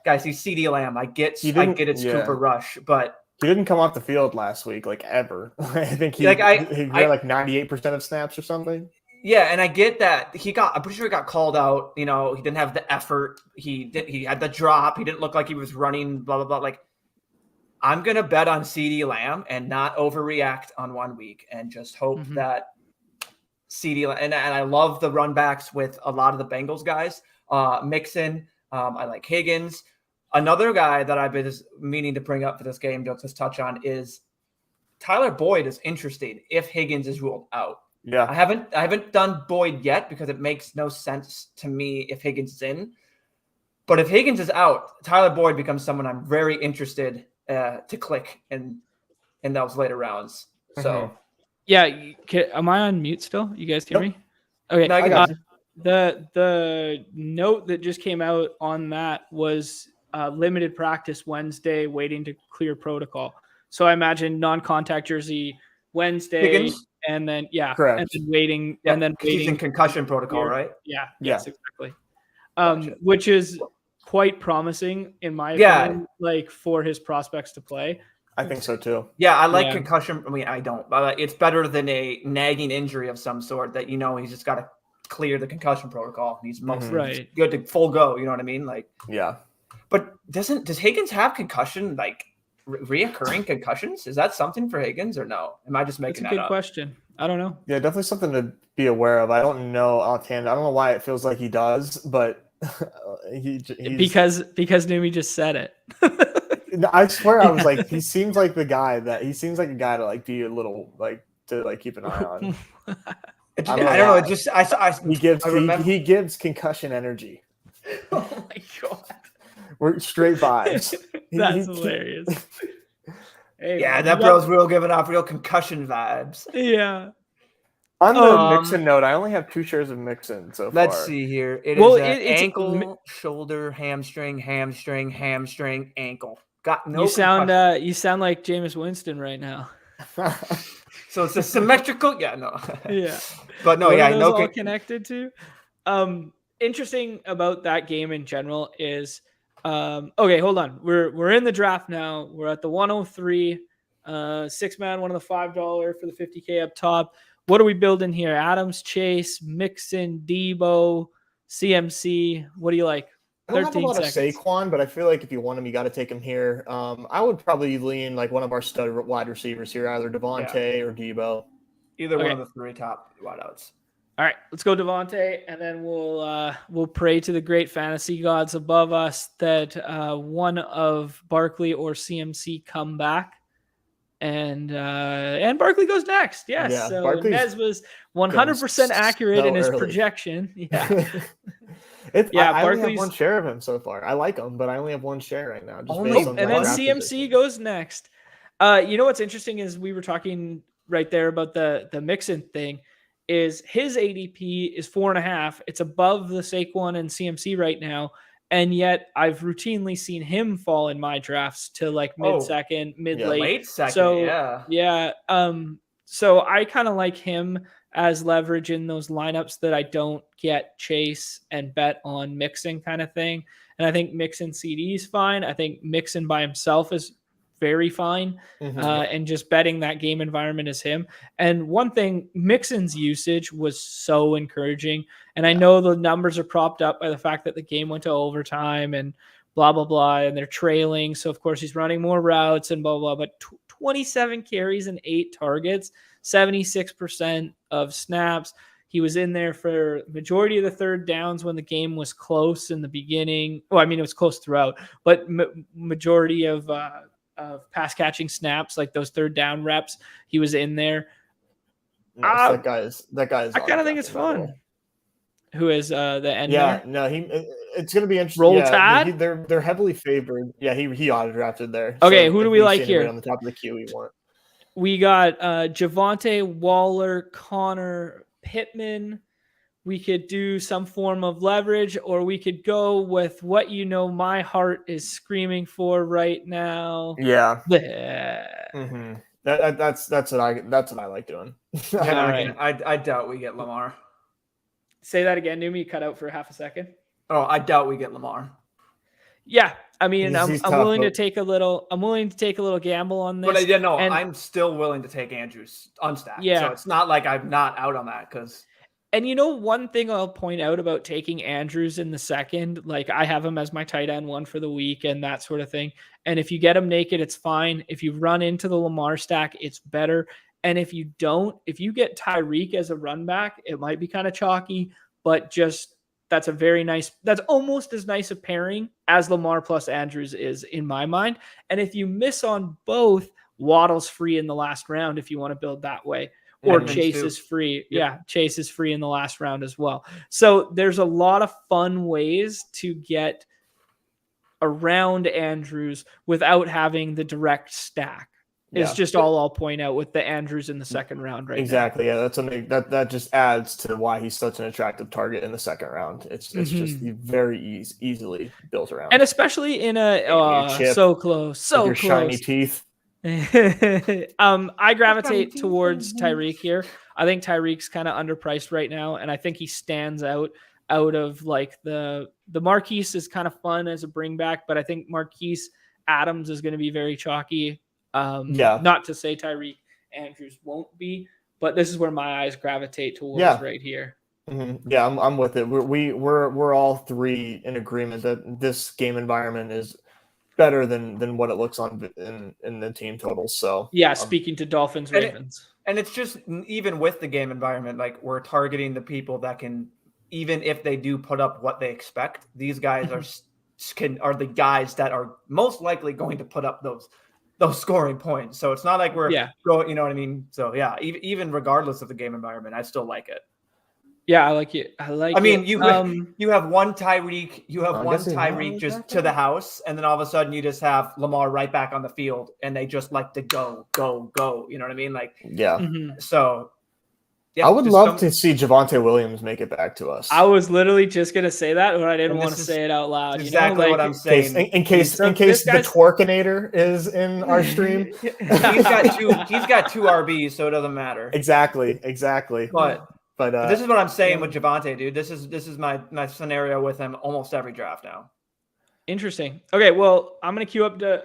S4: guys, he's CD Lamb. I get it's Cooper Rush, but
S2: he didn't come off the field last week, like ever. I think he got like 98% of snaps or something.
S4: Yeah, and I get that I'm pretty sure he got called out. He didn't have the effort. He had the drop. He didn't look like he was running. Blah blah blah. Like, I'm gonna bet on CD Lamb and not overreact on 1 week and just hope that CD and I love the run backs with a lot of the Bengals guys. Mixon. I like Higgins. Another guy that I've been meaning to bring up for this game, just touch on, is Tyler Boyd is interesting if Higgins is ruled out.
S2: Yeah,
S4: I haven't done Boyd yet because it makes no sense to me if Higgins is in. But if Higgins is out, Tyler Boyd becomes someone I'm very interested to click in those later rounds. So,
S1: am I on mute still? You guys hear me? Okay,
S4: no, I got you.
S1: The note that just came out on that was limited practice Wednesday, waiting to clear protocol. So I imagine non-contact jersey Wednesday,
S4: Higgins?
S1: and then
S2: correct.
S1: and then waiting,
S4: he's in concussion protocol, right?
S1: Yes, exactly. Which is quite promising in my opinion, like for his prospects to play.
S2: I think so too.
S4: Yeah, I like concussion. I mean, I don't, but it's better than a nagging injury of some sort that he's just got to clear the concussion protocol. He's mostly good to full go. You know what I mean? Like,
S2: yeah.
S4: But does Higgins have concussion, like reoccurring concussions? Is that something for Higgins or no? Am I just making that up?
S1: That's a good question. I don't know.
S2: Yeah, definitely something to be aware of. I don't know offhand. I don't know why it feels like he does, but
S1: because Numi just said it.
S2: I swear, I was like, he seems like a guy to like be a little like to like keep an eye on.
S4: I don't know. It just
S2: he gives concussion energy.
S1: Oh my god.
S2: We're straight vibes.
S1: That's hilarious.
S4: Hey, that bro's giving off real concussion vibes.
S1: Yeah.
S2: On the Mixon note, I only have 2 shares of Mixon so far.
S4: Let's see here. It's ankle, shoulder, hamstring, ankle. Got no.
S1: You sound like Jameis Winston right now.
S4: So it's a symmetrical. Yeah, no.
S1: Yeah.
S4: But no,
S1: all connected to. Interesting about that game in general is, okay, hold on. We're in the draft now. We're at the 103, 6-man, one of the $5 for the 50K up top. What are we building here? Adams, Chase, Mixon, Debo, CMC. What do you like?
S2: I don't have a
S1: 13
S2: lot
S1: seconds.
S2: of Saquon, but I feel like if you want him, you got to take him here. I would probably lean like one of our stud wide receivers here, either Devontae or Debo.
S4: Either one
S1: Okay.
S4: of the 3 top wideouts.
S1: All right, let's go Devontae, and then we'll pray to the great fantasy gods above us that one of Barkley or CMC come back, and Barkley goes next. Yes,
S2: Yeah,
S1: so
S2: Barkley's
S1: Nez was 100% accurate in his projection. Yeah,
S2: I only have
S1: Barkley's
S2: one share of him so far. I like him, but I only have one share right now. Just
S4: Only
S2: based on
S1: and
S2: my
S1: then
S2: draft
S1: CMC
S2: position.
S1: goes next. You know what's interesting is we were talking right there about the Mixon thing. Is his ADP is 4.5. It's above the Saquon and CMC right now, and yet I've routinely seen him fall in my drafts to like mid-second, mid-late.
S4: Late second,
S1: so, yeah. So I kind of like him as leverage in those lineups that I don't get chase and bet on Mixon kind of thing. And I think Mixon CD is fine. I think Mixon by himself is very fine. And just betting that game environment is him. And one thing, Mixon's usage was so encouraging. And I know the numbers are propped up by the fact that the game went to overtime and blah, blah, blah, and they're trailing. So, of course, he's running more routes and blah, blah, blah. But 27 carries and 8 targets, 76% of snaps. He was in there for majority of the third downs when the game was close in the beginning. Well, I mean, it was close throughout, but majority of pass catching snaps, like those third down reps, he was in there.
S2: Nice. That guy is.
S1: I kind of think it's fun. Who is the end?
S2: Yeah,
S1: there?
S2: no, it's going to be interesting.
S1: Roll
S2: yeah,
S1: Tide?
S2: They're heavily favored. Yeah, he auto drafted there.
S1: Okay,
S2: so
S1: who do
S2: if
S1: we
S2: you
S1: like
S2: see
S1: here?
S2: On the top of the queue, we want.
S1: We got Javonte, Waller, Connor, Pittman. We could do some form of leverage, or we could go with what my heart is screaming for right now.
S2: Yeah.
S1: Mm-hmm.
S2: That's what I like doing.
S4: All right. I doubt we get Lamar.
S1: Say that again, Numi. You cut out for half a second.
S4: Oh, I doubt we get Lamar.
S1: Yeah, I mean, I'm
S2: tough,
S1: willing to take a little. I'm willing to take a little gamble on this.
S4: But I'm still willing to take Andrews unstacked.
S1: Yeah,
S4: so it's not like I'm not out on that because.
S1: And one thing I'll point out about taking Andrews in the second, like I have him as my tight end 1 for the week and that sort of thing. And if you get him naked, it's fine. If you run into the Lamar stack, it's better. And if you get Tyreek as a run back, it might be kind of chalky, but that's almost as nice a pairing as Lamar plus Andrews is in my mind. And if you miss on both, Waddle's free in the last round if you want to build that way. Or Chase is free. Yep. Yeah, Chase is free in the last round as well. So there's a lot of fun ways to get around Andrews without having the direct stack. It's just all I'll point out with the Andrews in the second round right
S2: exactly.
S1: now.
S2: Yeah, that's something that just adds to why he's such an attractive target in the second round. It's just very easily built around.
S1: And especially in so close. So
S2: your
S1: close.
S2: Shiny teeth.
S1: I gravitate towards Tyreek here. I think Tyreek's kind of underpriced right now, and I think he stands out of like the Marquise is kind of fun as a bring back, but I think Marquise Adams is going to be very chalky. Not to say Tyreek Andrews won't be, but this is where my eyes gravitate towards right here.
S2: Mm-hmm. Yeah, I'm with it. We're all three in agreement that this game environment is better than what it looks on in the team totals. So
S1: speaking to Dolphins, Ravens,
S4: and it's just even with the game environment, like we're targeting the people that can, even if they do put up what they expect, these guys are the guys that are most likely going to put up those scoring points. So it's not like we're going, you know what I mean? So even regardless of the game environment, I still like it.
S1: Yeah, I like it. I mean,
S4: you have one Tyreek, just to the house, and then all of a sudden you just have Lamar right back on the field, and they just like to go. You know what I mean? Like, So,
S2: I would love to see Javonte Williams make it back to us.
S1: I was literally just gonna say that, but I didn't want to say it out loud.
S4: Exactly what I'm saying.
S2: In case the Twerkinator is in our stream,
S4: he's got two RBs, so it doesn't matter.
S2: Exactly. But
S4: this is what I'm saying with Javonte, dude. This is my scenario with him almost every draft now.
S1: Interesting. Okay, well, I'm gonna queue up to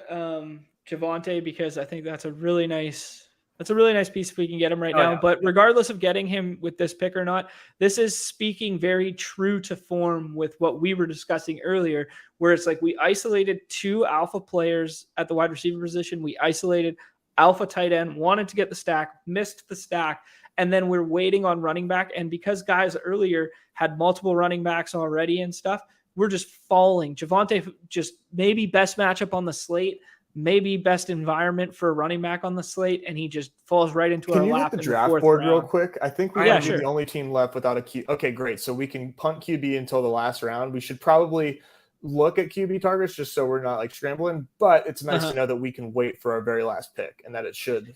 S1: Javonte because I think that's a really nice That's a really nice piece if we can get him right now.
S4: Yeah.
S1: But regardless of getting him with this pick or not, this is speaking very true to form with what we were discussing earlier, where it's like we isolated 2 alpha players at the wide receiver position. We isolated alpha tight end, wanted to get the stack, missed the stack, and then we're waiting on running back. And because guys earlier had multiple running backs already and stuff, we're just falling. Javonte just maybe best matchup on the slate, maybe best environment for a running back on the slate, and he just falls right into our lap.
S2: Can you hit the
S1: in
S2: draft
S1: the 4th
S2: board
S1: round.
S2: real quick? I think we
S1: Yeah,
S2: might be
S1: sure.
S2: the only team left without a Q. Okay, great. So we can punt QB until the last round. We should probably look at QB targets just so we're not like scrambling. But it's nice to know that we can wait for our very last pick and that it should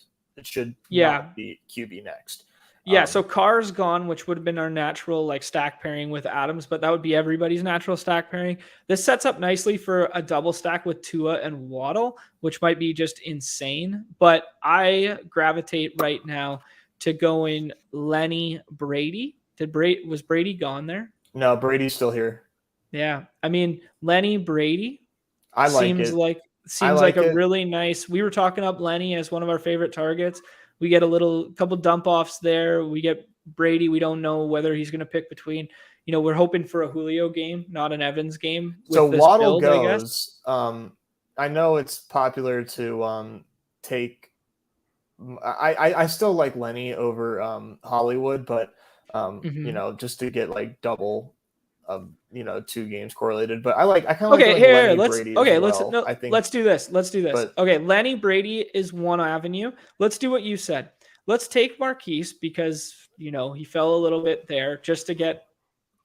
S2: not be QB next.
S1: Yeah, so Carr's gone, which would have been our natural like stack pairing with Adams, but that would be everybody's natural stack pairing. This sets up nicely for a double stack with Tua and Waddle, which might be just insane. But I gravitate right now to going Lenny Brady. Was Brady gone there?
S2: No, Brady's still here.
S1: Yeah, I mean Lenny Brady.
S2: I like
S1: seems
S2: it.
S1: like a really nice. We were talking up Lenny as one of our favorite targets. We get a couple dump offs there. We get Brady. We don't know whether he's going to pick between. We're hoping for a Julio game, not an Evans game.
S2: So Waddle goes. I know it's popular to take. I still like Lenny over Hollywood, but just to get like double. 2 games correlated, but I kind of like
S1: here.
S2: Brady
S1: let's do this.
S2: But,
S1: okay, Lenny Brady is one avenue. Let's do what you said. Let's take Marquise because he fell a little bit there just to get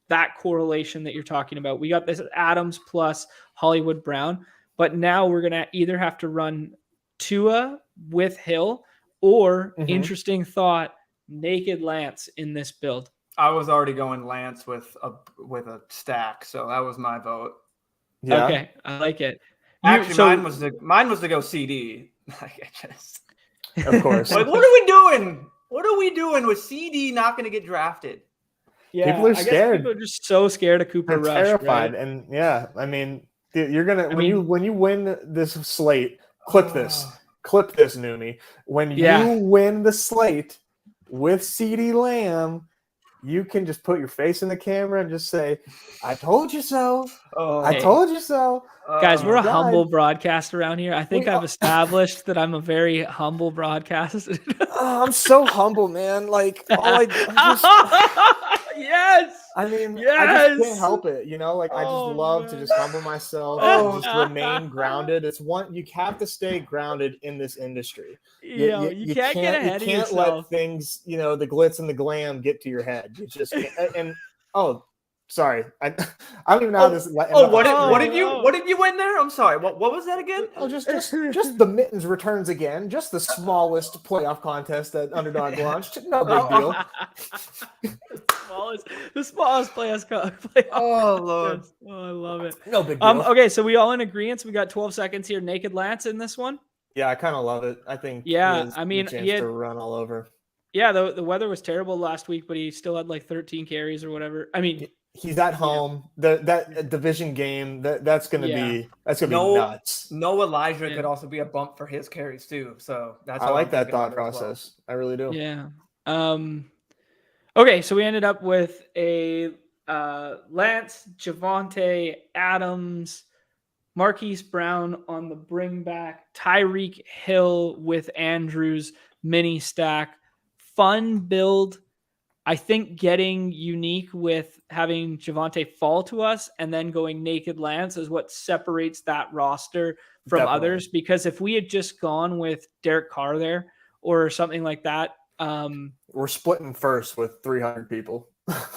S1: that correlation that you're talking about. We got this Adams plus Hollywood Brown, but now we're gonna either have to run Tua with Hill or interesting thought, naked Lance in this build.
S4: I was already going Lance with a stack, so that was my vote.
S2: Yeah.
S1: Okay, I like it.
S4: Actually, mine was to go CD.
S2: Of course.
S4: Like, what are we doing? What are we doing with CD not going to get drafted?
S2: Yeah, people are scared.
S1: People are just so scared of Cooper Rush.
S2: Terrified,
S1: right?
S2: And yeah, I mean, you're gonna when you win this slate, clip this, Numi. When you win the slate with CD Lamb. You can just put your face in the camera and just say, I told you so. I told you so.
S1: Guys, we're a humble broadcast around here. I think I've established that I'm a very humble broadcast.
S2: I'm so humble, man. Like,
S1: yes.
S2: I mean,
S1: yes.
S2: I just can't help it. I just love to just humble myself and just remain grounded. You have to stay grounded in this industry.
S1: You can't get ahead of yourself.
S2: You can't let things, the glitz and the glam get to your head. You just can't. Sorry. I don't even know how this.
S4: What did you win there? I'm sorry. What was that again?
S2: Oh, just the Mittens returns again. Just the smallest playoff contest that Underdog launched. No big deal.
S1: the smallest playoff.
S4: Oh Lord.
S1: Oh, I love it.
S2: No big deal.
S1: Okay, so we all in agreement. We got 12 seconds here. Naked Lance in this one.
S2: Yeah, I kind of love it. I think.
S1: Yeah, I mean,
S2: he had to run all over.
S1: Yeah, the weather was terrible last week, but he still had like 13 carries or whatever. I mean.
S2: He's at home. That division game that's gonna be nuts.
S4: No, Elijah could also be a bump for his carries too. So that's
S2: I like that thought process. Well. I really do.
S1: Yeah. Okay, so we ended up with a Lance, Javonte, Adams, Marquise Brown on the bring back, Tyreek Hill with Andrews mini stack, fun build. I think getting unique with having Javonte fall to us and then going naked Lance is what separates that roster from others. Because if we had just gone with Derek Carr there or something like that,
S2: we're splitting first with 300 people.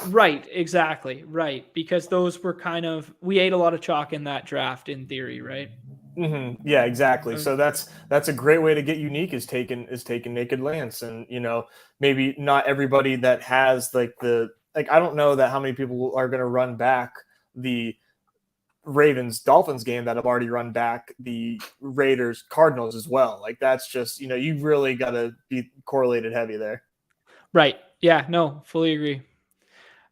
S1: Right, exactly, right. Because those were we ate a lot of chalk in that draft in theory, right?
S2: Mm-hmm. Yeah, exactly. So that's a great way to get unique is taking naked Lance, and maybe not everybody that has I don't know that how many people are going to run back the Ravens Dolphins game that have already run back the Raiders Cardinals as well. Like that's just you really got to be correlated heavy there.
S1: Right. Yeah. No. Fully agree.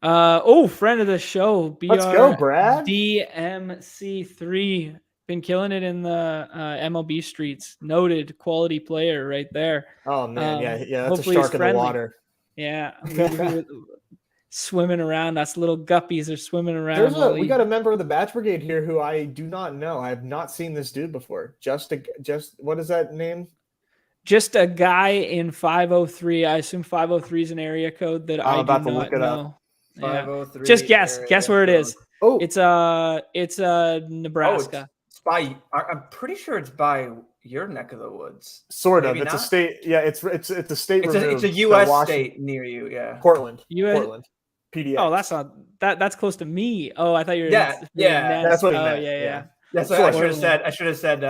S1: Friend of the show,
S2: Let's go, Brad.
S1: DMC3 Been killing it in the MLB streets. Noted quality player right there.
S2: Oh man, yeah. That's a
S1: hopefully
S2: shark
S1: he's
S2: in the
S1: friendly.
S2: water.
S1: Yeah, we swimming around. Us little guppies are swimming around.
S2: We got a member of the Batch Brigade here who I do not know. I have not seen this dude before. Just what is that name?
S1: Just a guy in 503. I assume 503 is an area code that
S2: I'm
S1: I
S2: about
S1: do
S2: to
S1: not
S2: look it up.
S1: know.
S4: 503.
S1: Just guess where it is.
S2: Oh,
S1: It's Nebraska.
S4: It's by. I'm pretty sure it's by your neck of the woods.
S2: Sort of.
S4: Maybe
S2: It's
S4: not?
S2: a state. Yeah, it's a state.
S4: It's a
S2: removed,
S4: U.S.
S2: so
S4: state near you. Yeah.
S2: Portland.
S1: US
S2: Portland. PDX.
S1: Oh, that's not that's close to me. Oh, I thought you were.
S4: Yeah.
S2: That's what he
S1: Oh,
S2: meant.
S1: yeah.
S4: That's what I should have said. I should have said.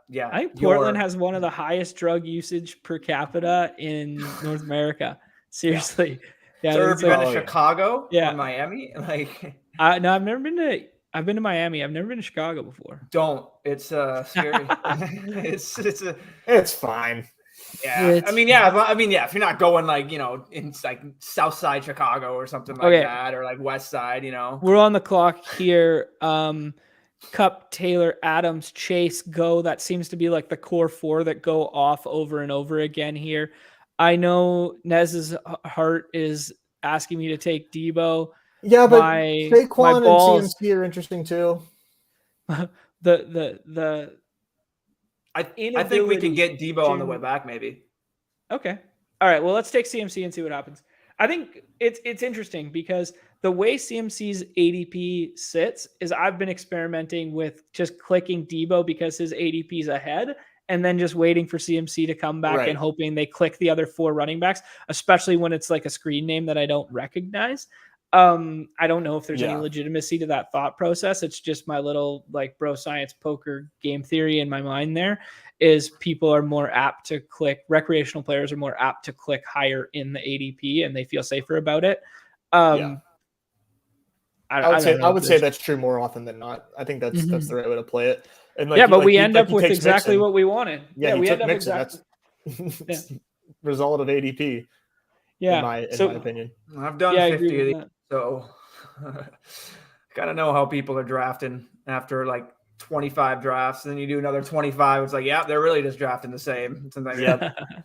S4: Yeah.
S1: I think Portland has one of the highest drug usage per capita in North America. Seriously. Yeah.
S4: So have you been to
S2: yeah.
S4: Chicago?
S1: Yeah.
S4: Or Miami? Like.
S1: No, I've been to Miami. I've never been to Chicago before.
S4: Don't. It's scary.
S2: It's fine.
S4: Yeah. I mean, yeah. If you're not going like, in like South Side Chicago or something like that, or like West Side,
S1: We're on the clock here. Cup, Taylor, Adams, Chase, go. That seems to be like the core four that go off over and over again here. I know Nez's heart is asking me to take Debo.
S2: Yeah, but Saquon and CMC are interesting too.
S4: I think we can get Debo on the way back, maybe.
S1: Okay. All right. Well, let's take CMC and see what happens. I think it's interesting because the way CMC's ADP sits is I've been experimenting with just clicking Debo because his ADP is ahead and then just waiting for CMC to come back and hoping they click the other four running backs, especially when it's like a screen name that I don't recognize. I don't know if there's any legitimacy to that thought process. It's just my little like bro science poker game theory in my mind. There is people are more apt to click, recreational players are more apt to click higher in the ADP and they feel safer about it.
S2: I would say that's true more often than not. I think that's the right way to play it. And
S1: but we end up with exactly what we wanted.
S2: Yeah, we end up exactly. That's result of ADP.
S1: Yeah,
S2: in my opinion.
S4: I've done 50 of these, so gotta know how people are drafting after like 25 drafts. And then you do another 25. It's like, they're really just drafting the same. Sometimes,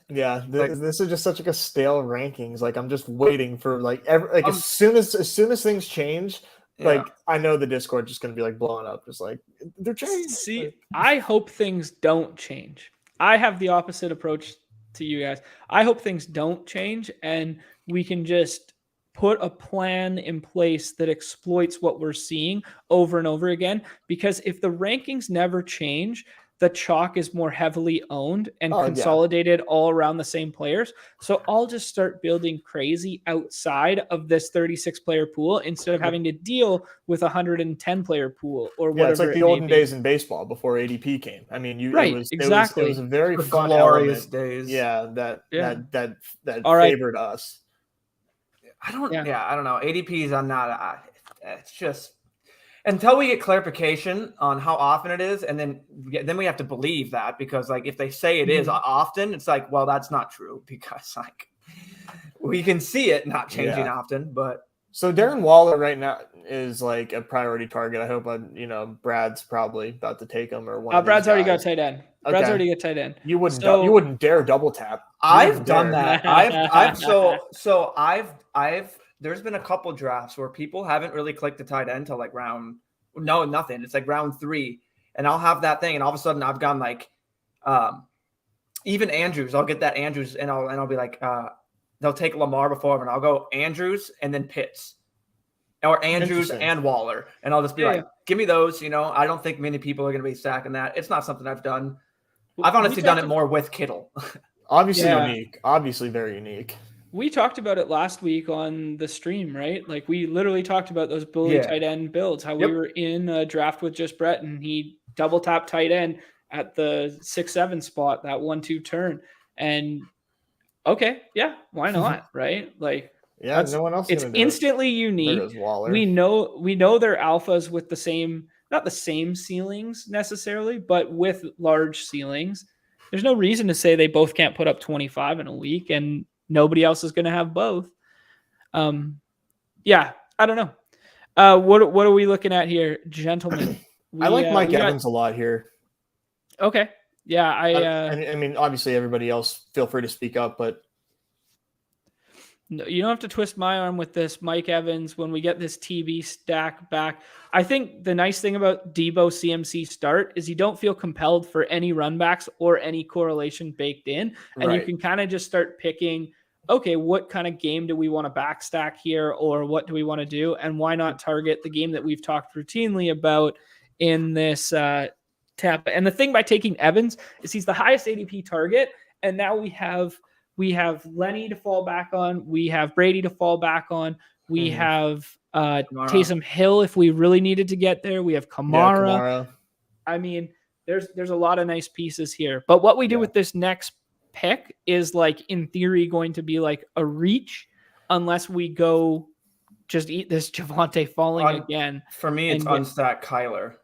S2: This is just such like a stale rankings. Like I'm just waiting for as soon as things change. Like I know the Discord just gonna be like blowing up, just like they're changing.
S1: See, I hope things don't change. I have the opposite approach to you guys. I hope things don't change and we can just put a plan in place that exploits what we're seeing over and over again. Because if the rankings never change, the chalk is more heavily owned and consolidated all around the same players. So I'll just start building crazy outside of this 36 player pool instead of having to deal with 110 player pool or whatever.
S2: It's like the olden days in baseball before ADP came. I mean, it was a very fun
S4: glorious days.
S2: Yeah, that favored us.
S4: I don't know. ADPs, I'm not. It's just until we get clarification on how often it is, and then we have to believe that because like if they say it is often, it's like, well, that's not true because like we can see it not changing often. But
S2: so Darren Waller right now is like a priority target. I hope Brad's probably about to take him or one.
S1: Brad's already got tight end. Brad's already got tight end.
S2: You wouldn't dare double tap.
S4: I've done that. I've there's been a couple drafts where people haven't really clicked the tight end till like nothing. It's like round 3, and I'll have that thing, and all of a sudden I've gone like, even Andrews. I'll get that Andrews, and I'll be like, they'll take Lamar before him, and I'll go Andrews and then Pitts, or Andrews and Waller, and I'll just be like, give me those. I don't think many people are going to be stacking that. It's not something I've done. I've honestly done it more with Kittle.
S2: Obviously unique. Obviously very unique.
S1: We talked about it last week on the stream, right? Like we literally talked about those bully tight end builds, how we were in a draft with just Brett and he double tapped tight end at the 6-7 spot, that 1-2 turn. And why not? Right? Like,
S2: no one else.
S1: It's instantly unique. We know they're alphas with the same, not the same ceilings necessarily, but with large ceilings. There's no reason to say they both can't put up 25 in a week and nobody else is going to have both. I don't know. What are we looking at here, gentlemen?
S2: I like Mike Evans a lot here.
S1: Okay. Yeah,
S2: I mean, obviously, everybody else feel free to speak up, but
S1: no, you don't have to twist my arm with this. Mike Evans, when we get this TB stack back, I think the nice thing about Debo CMC start is you don't feel compelled for any run backs or any correlation baked in. And you can kind of just start picking, okay, what kind of game do we want to backstack here, or what do we want to do? And why not target the game that we've talked routinely about in this tap? And the thing by taking Evans is he's the highest ADP target. And now we have Lenny to fall back on. We have Brady to fall back on. We have Taysom Hill if we really needed to get there. We have Kamara. I mean, there's a lot of nice pieces here. But what we do with this next pick is, like, in theory, going to be like a reach unless we go just eat this Javonte falling again.
S4: For me, it's unstack Kyler.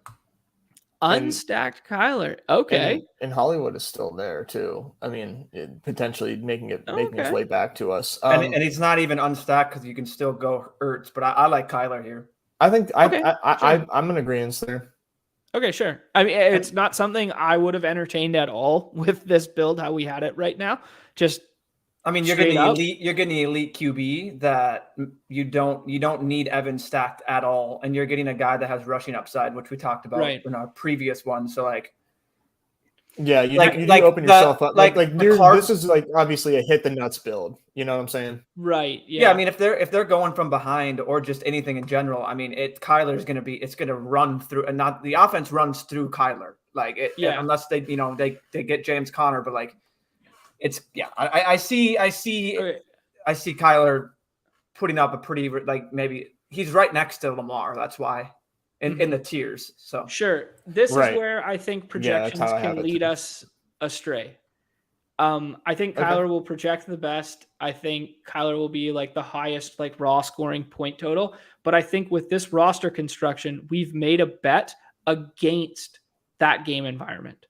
S1: Unstacked Kyler. Okay.
S2: And Hollywood is still there too. I mean, potentially making his way back to us.
S4: And he's not even unstacked because you can still go Ertz, but I like Kyler here.
S2: I think I'm in agreement there.
S1: Okay, sure. I mean, it's not something I would have entertained at all with this build, how we had it right now. Just,
S4: I mean, you're getting elite QB that you don't need Evans stacked at all, and you're getting a guy that has rushing upside, which we talked about in our previous one. So, like,
S2: yeah, you open yourself up. This is like obviously a hit the nuts build. You know what I'm saying?
S1: Right.
S4: Yeah. I mean, if they're going from behind or just anything in general, I mean, Kyler's going to run through, and not the offense runs through Kyler. Like, unless they get James Conner, but like. I see Kyler putting up a pretty, like, maybe he's right next to Lamar. That's why in the tiers. So
S1: sure. This is where I think projections can lead us astray. I think Kyler will project the best. I think Kyler will be like the highest, like, raw scoring point total. But I think with this roster construction, we've made a bet against that game environment.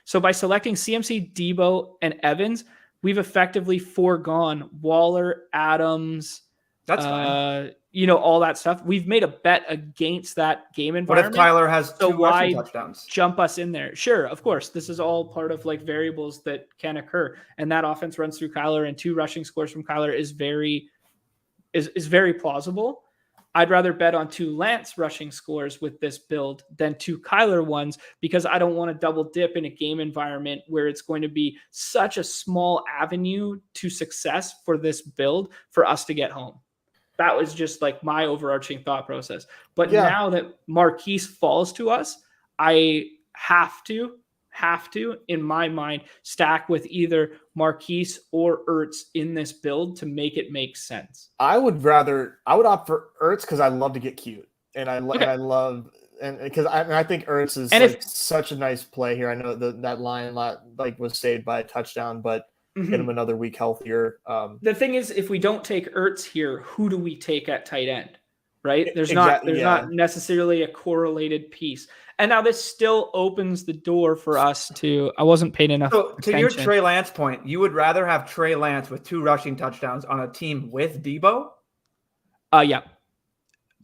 S1: So by selecting CMC, Debo, and Evans, we've effectively foregone Waller, Adams,
S4: that's fine.
S1: All that stuff. We've made a bet against that game environment.
S4: What if Kyler has two rushing touchdowns?
S1: Jump us in there. Sure, of course. This is all part of, like, variables that can occur. And that offense runs through Kyler, and 2 rushing scores from Kyler is very plausible. I'd rather bet on 2 Lance rushing scores with this build than 2 Kyler ones, because I don't want to double dip in a game environment where it's going to be such a small avenue to success for this build for us to get home. That was just, like, my overarching thought process. But now that Marquise falls to us, I have to, in my mind, stack with either Marquise or Ertz in this build to make it make sense.
S2: I would opt for Ertz because I love to get cute, and I think Ertz is such a nice play here. I know that line was saved by a touchdown, but get him another week healthier.
S1: The thing is, if we don't take Ertz here, who do we take at tight end? Right? There's not necessarily a correlated piece. And now this still opens the door for us to – I wasn't paying enough attention.
S4: To your Trey Lance point, you would rather have Trey Lance with 2 rushing touchdowns on a team with Debo?
S1: Yeah.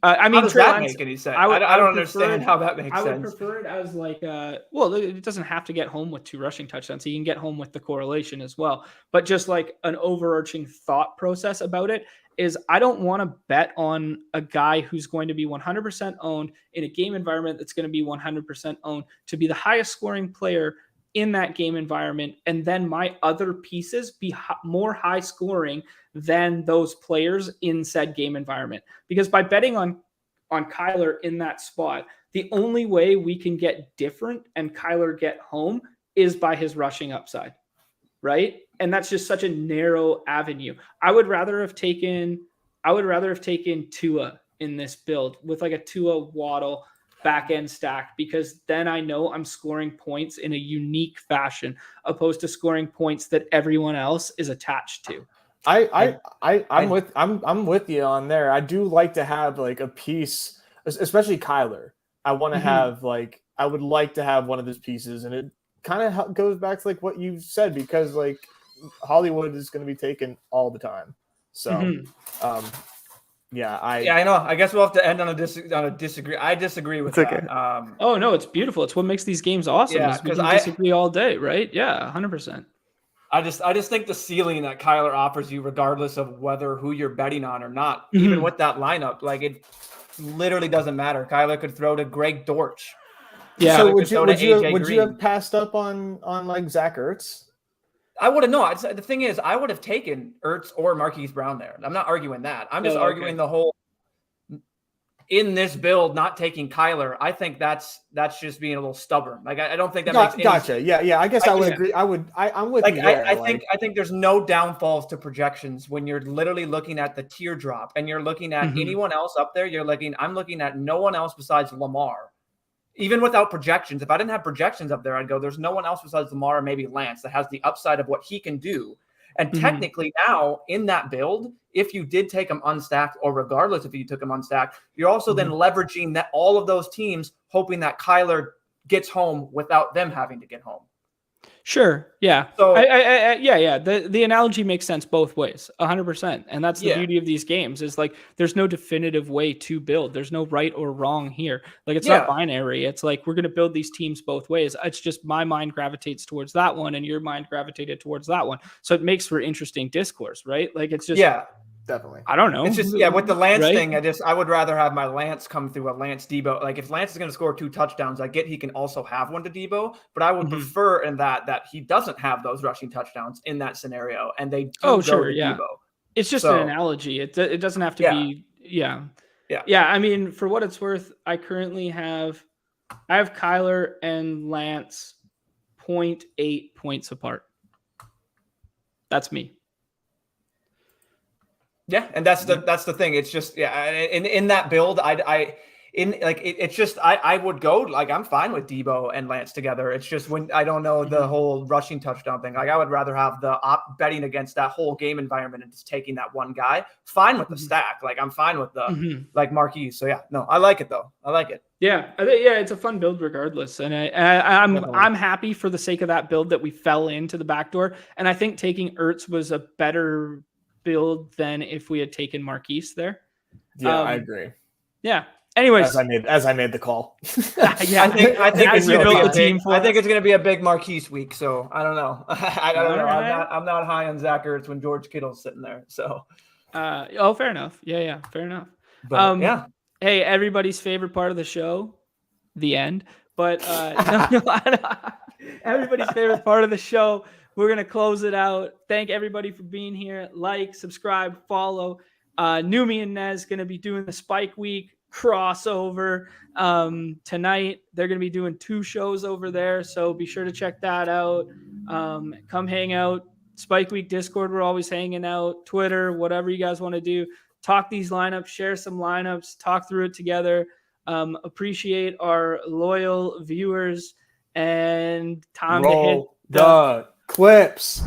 S1: I mean,
S4: how does that make any sense? I don't understand how that makes sense.
S1: I would prefer it as like it doesn't have to get home with 2 rushing touchdowns. So you can get home with the correlation as well. But just like an overarching thought process about it is I don't want to bet on a guy who's going to be 100% owned in a game environment that's going to be 100% owned to be the highest scoring player in that game environment, and then my other pieces be more high scoring than those players in said game environment. Because by betting on Kyler in that spot, the only way we can get different and Kyler get home is by his rushing upside, right? And that's just such a narrow avenue. I would rather have taken Tua in this build with like a Tua Waddle back end stack, because then I know I'm scoring points in a unique fashion opposed to scoring points that everyone else is attached to.
S2: I'm with you on there. I do like to have like a piece, especially Kyler. I want to have I would like to have one of his pieces, and it kind of goes back to like what you said, because like Hollywood is going to be taken all the time. So Yeah,
S4: I know. I guess we'll have to end on a disagree. I disagree with
S2: It's
S4: that.
S2: okay.
S1: Oh no, it's beautiful. It's what makes these games awesome.
S4: Yeah,
S1: Is we
S4: 'cause
S1: can disagree all day, right? Yeah, 100%.
S4: I just think the ceiling that Kyler offers you, regardless of who you're betting on or not, even with that lineup, like it literally doesn't matter. Kyler could throw to Greg Dortch.
S1: Yeah.
S2: So
S4: Kyler
S2: would you have passed up on like Zach Ertz?
S4: I would have no. The thing is, I would have taken Ertz or Marquise Brown there. I'm not arguing that. I'm just arguing the whole in this build not taking Kyler. I think that's just being a little stubborn. Like I don't think that makes any
S2: Gotcha.
S4: sense.
S2: Yeah. I guess I would agree. I'm with you there.
S4: I think there's no downfalls to projections when you're literally looking at the teardrop and you're looking at anyone else up there. I'm looking at no one else besides Lamar. Even without projections, if I didn't have projections up there, I'd go, there's no one else besides Lamar or maybe Lance that has the upside of what he can do. And technically now in that build, if you did take him unstacked or regardless if you took him unstacked, you're also then leveraging that all of those teams, hoping that Kyler gets home without them having to get home.
S1: Sure. Yeah.
S4: So
S1: yeah. The analogy makes sense both ways, 100%. And that's the beauty of these games is like, there's no definitive way to build. There's no right or wrong here. Like it's not binary. It's like, we're going to build these teams both ways. It's just my mind gravitates towards that one and your mind gravitated towards that one. So it makes for interesting discourse, right? Like it's just,
S2: definitely.
S1: I don't know.
S4: It's just with the Lance thing. I would rather have my Lance come through a Lance Debo. Like if Lance is going to score 2 touchdowns, I get he can also have one to Debo, but I would prefer in that he doesn't have those rushing touchdowns in that scenario, and they do go to Debo.
S1: It's just an analogy. It doesn't have to be. Yeah. I mean, for what it's worth, I have Kyler and Lance 0.8 points apart. That's me.
S4: Yeah, and that's the thing. It's just in that build, I would go like I'm fine with Debo and Lance together. It's just when I don't know the whole rushing touchdown thing. Like I would rather have the betting against that whole game environment and just taking that one guy. Fine with the stack. Like I'm fine with the like Marquise. So yeah, no, I like it though. I like it.
S1: Yeah, it's a fun build regardless, and I'm happy for the sake of that build that we fell into the back door. And I think taking Ertz was a better build than if we had taken Marquise there.
S2: Yeah, I agree.
S1: Yeah. Anyways,
S2: as I made the call.
S4: I think it's going to be a big Marquise week. So I don't know. I don't know. I'm not high on Zach Ertz when George Kittle's sitting there. So.
S1: Fair enough. Yeah. Fair enough.
S4: But,
S1: Hey, everybody's favorite part of the show, the end. But everybody's favorite part of the show. We're going to close it out. Thank everybody for being here. Like, subscribe, follow. Numi and Nez going to be doing the Spike Week crossover tonight. They're going to be doing 2 shows over there, so be sure to check that out. Come hang out. Spike Week Discord, we're always hanging out. Twitter, whatever you guys want to do. Talk these lineups, share some lineups, talk through it together. Appreciate our loyal viewers, and time to hit
S2: the clips.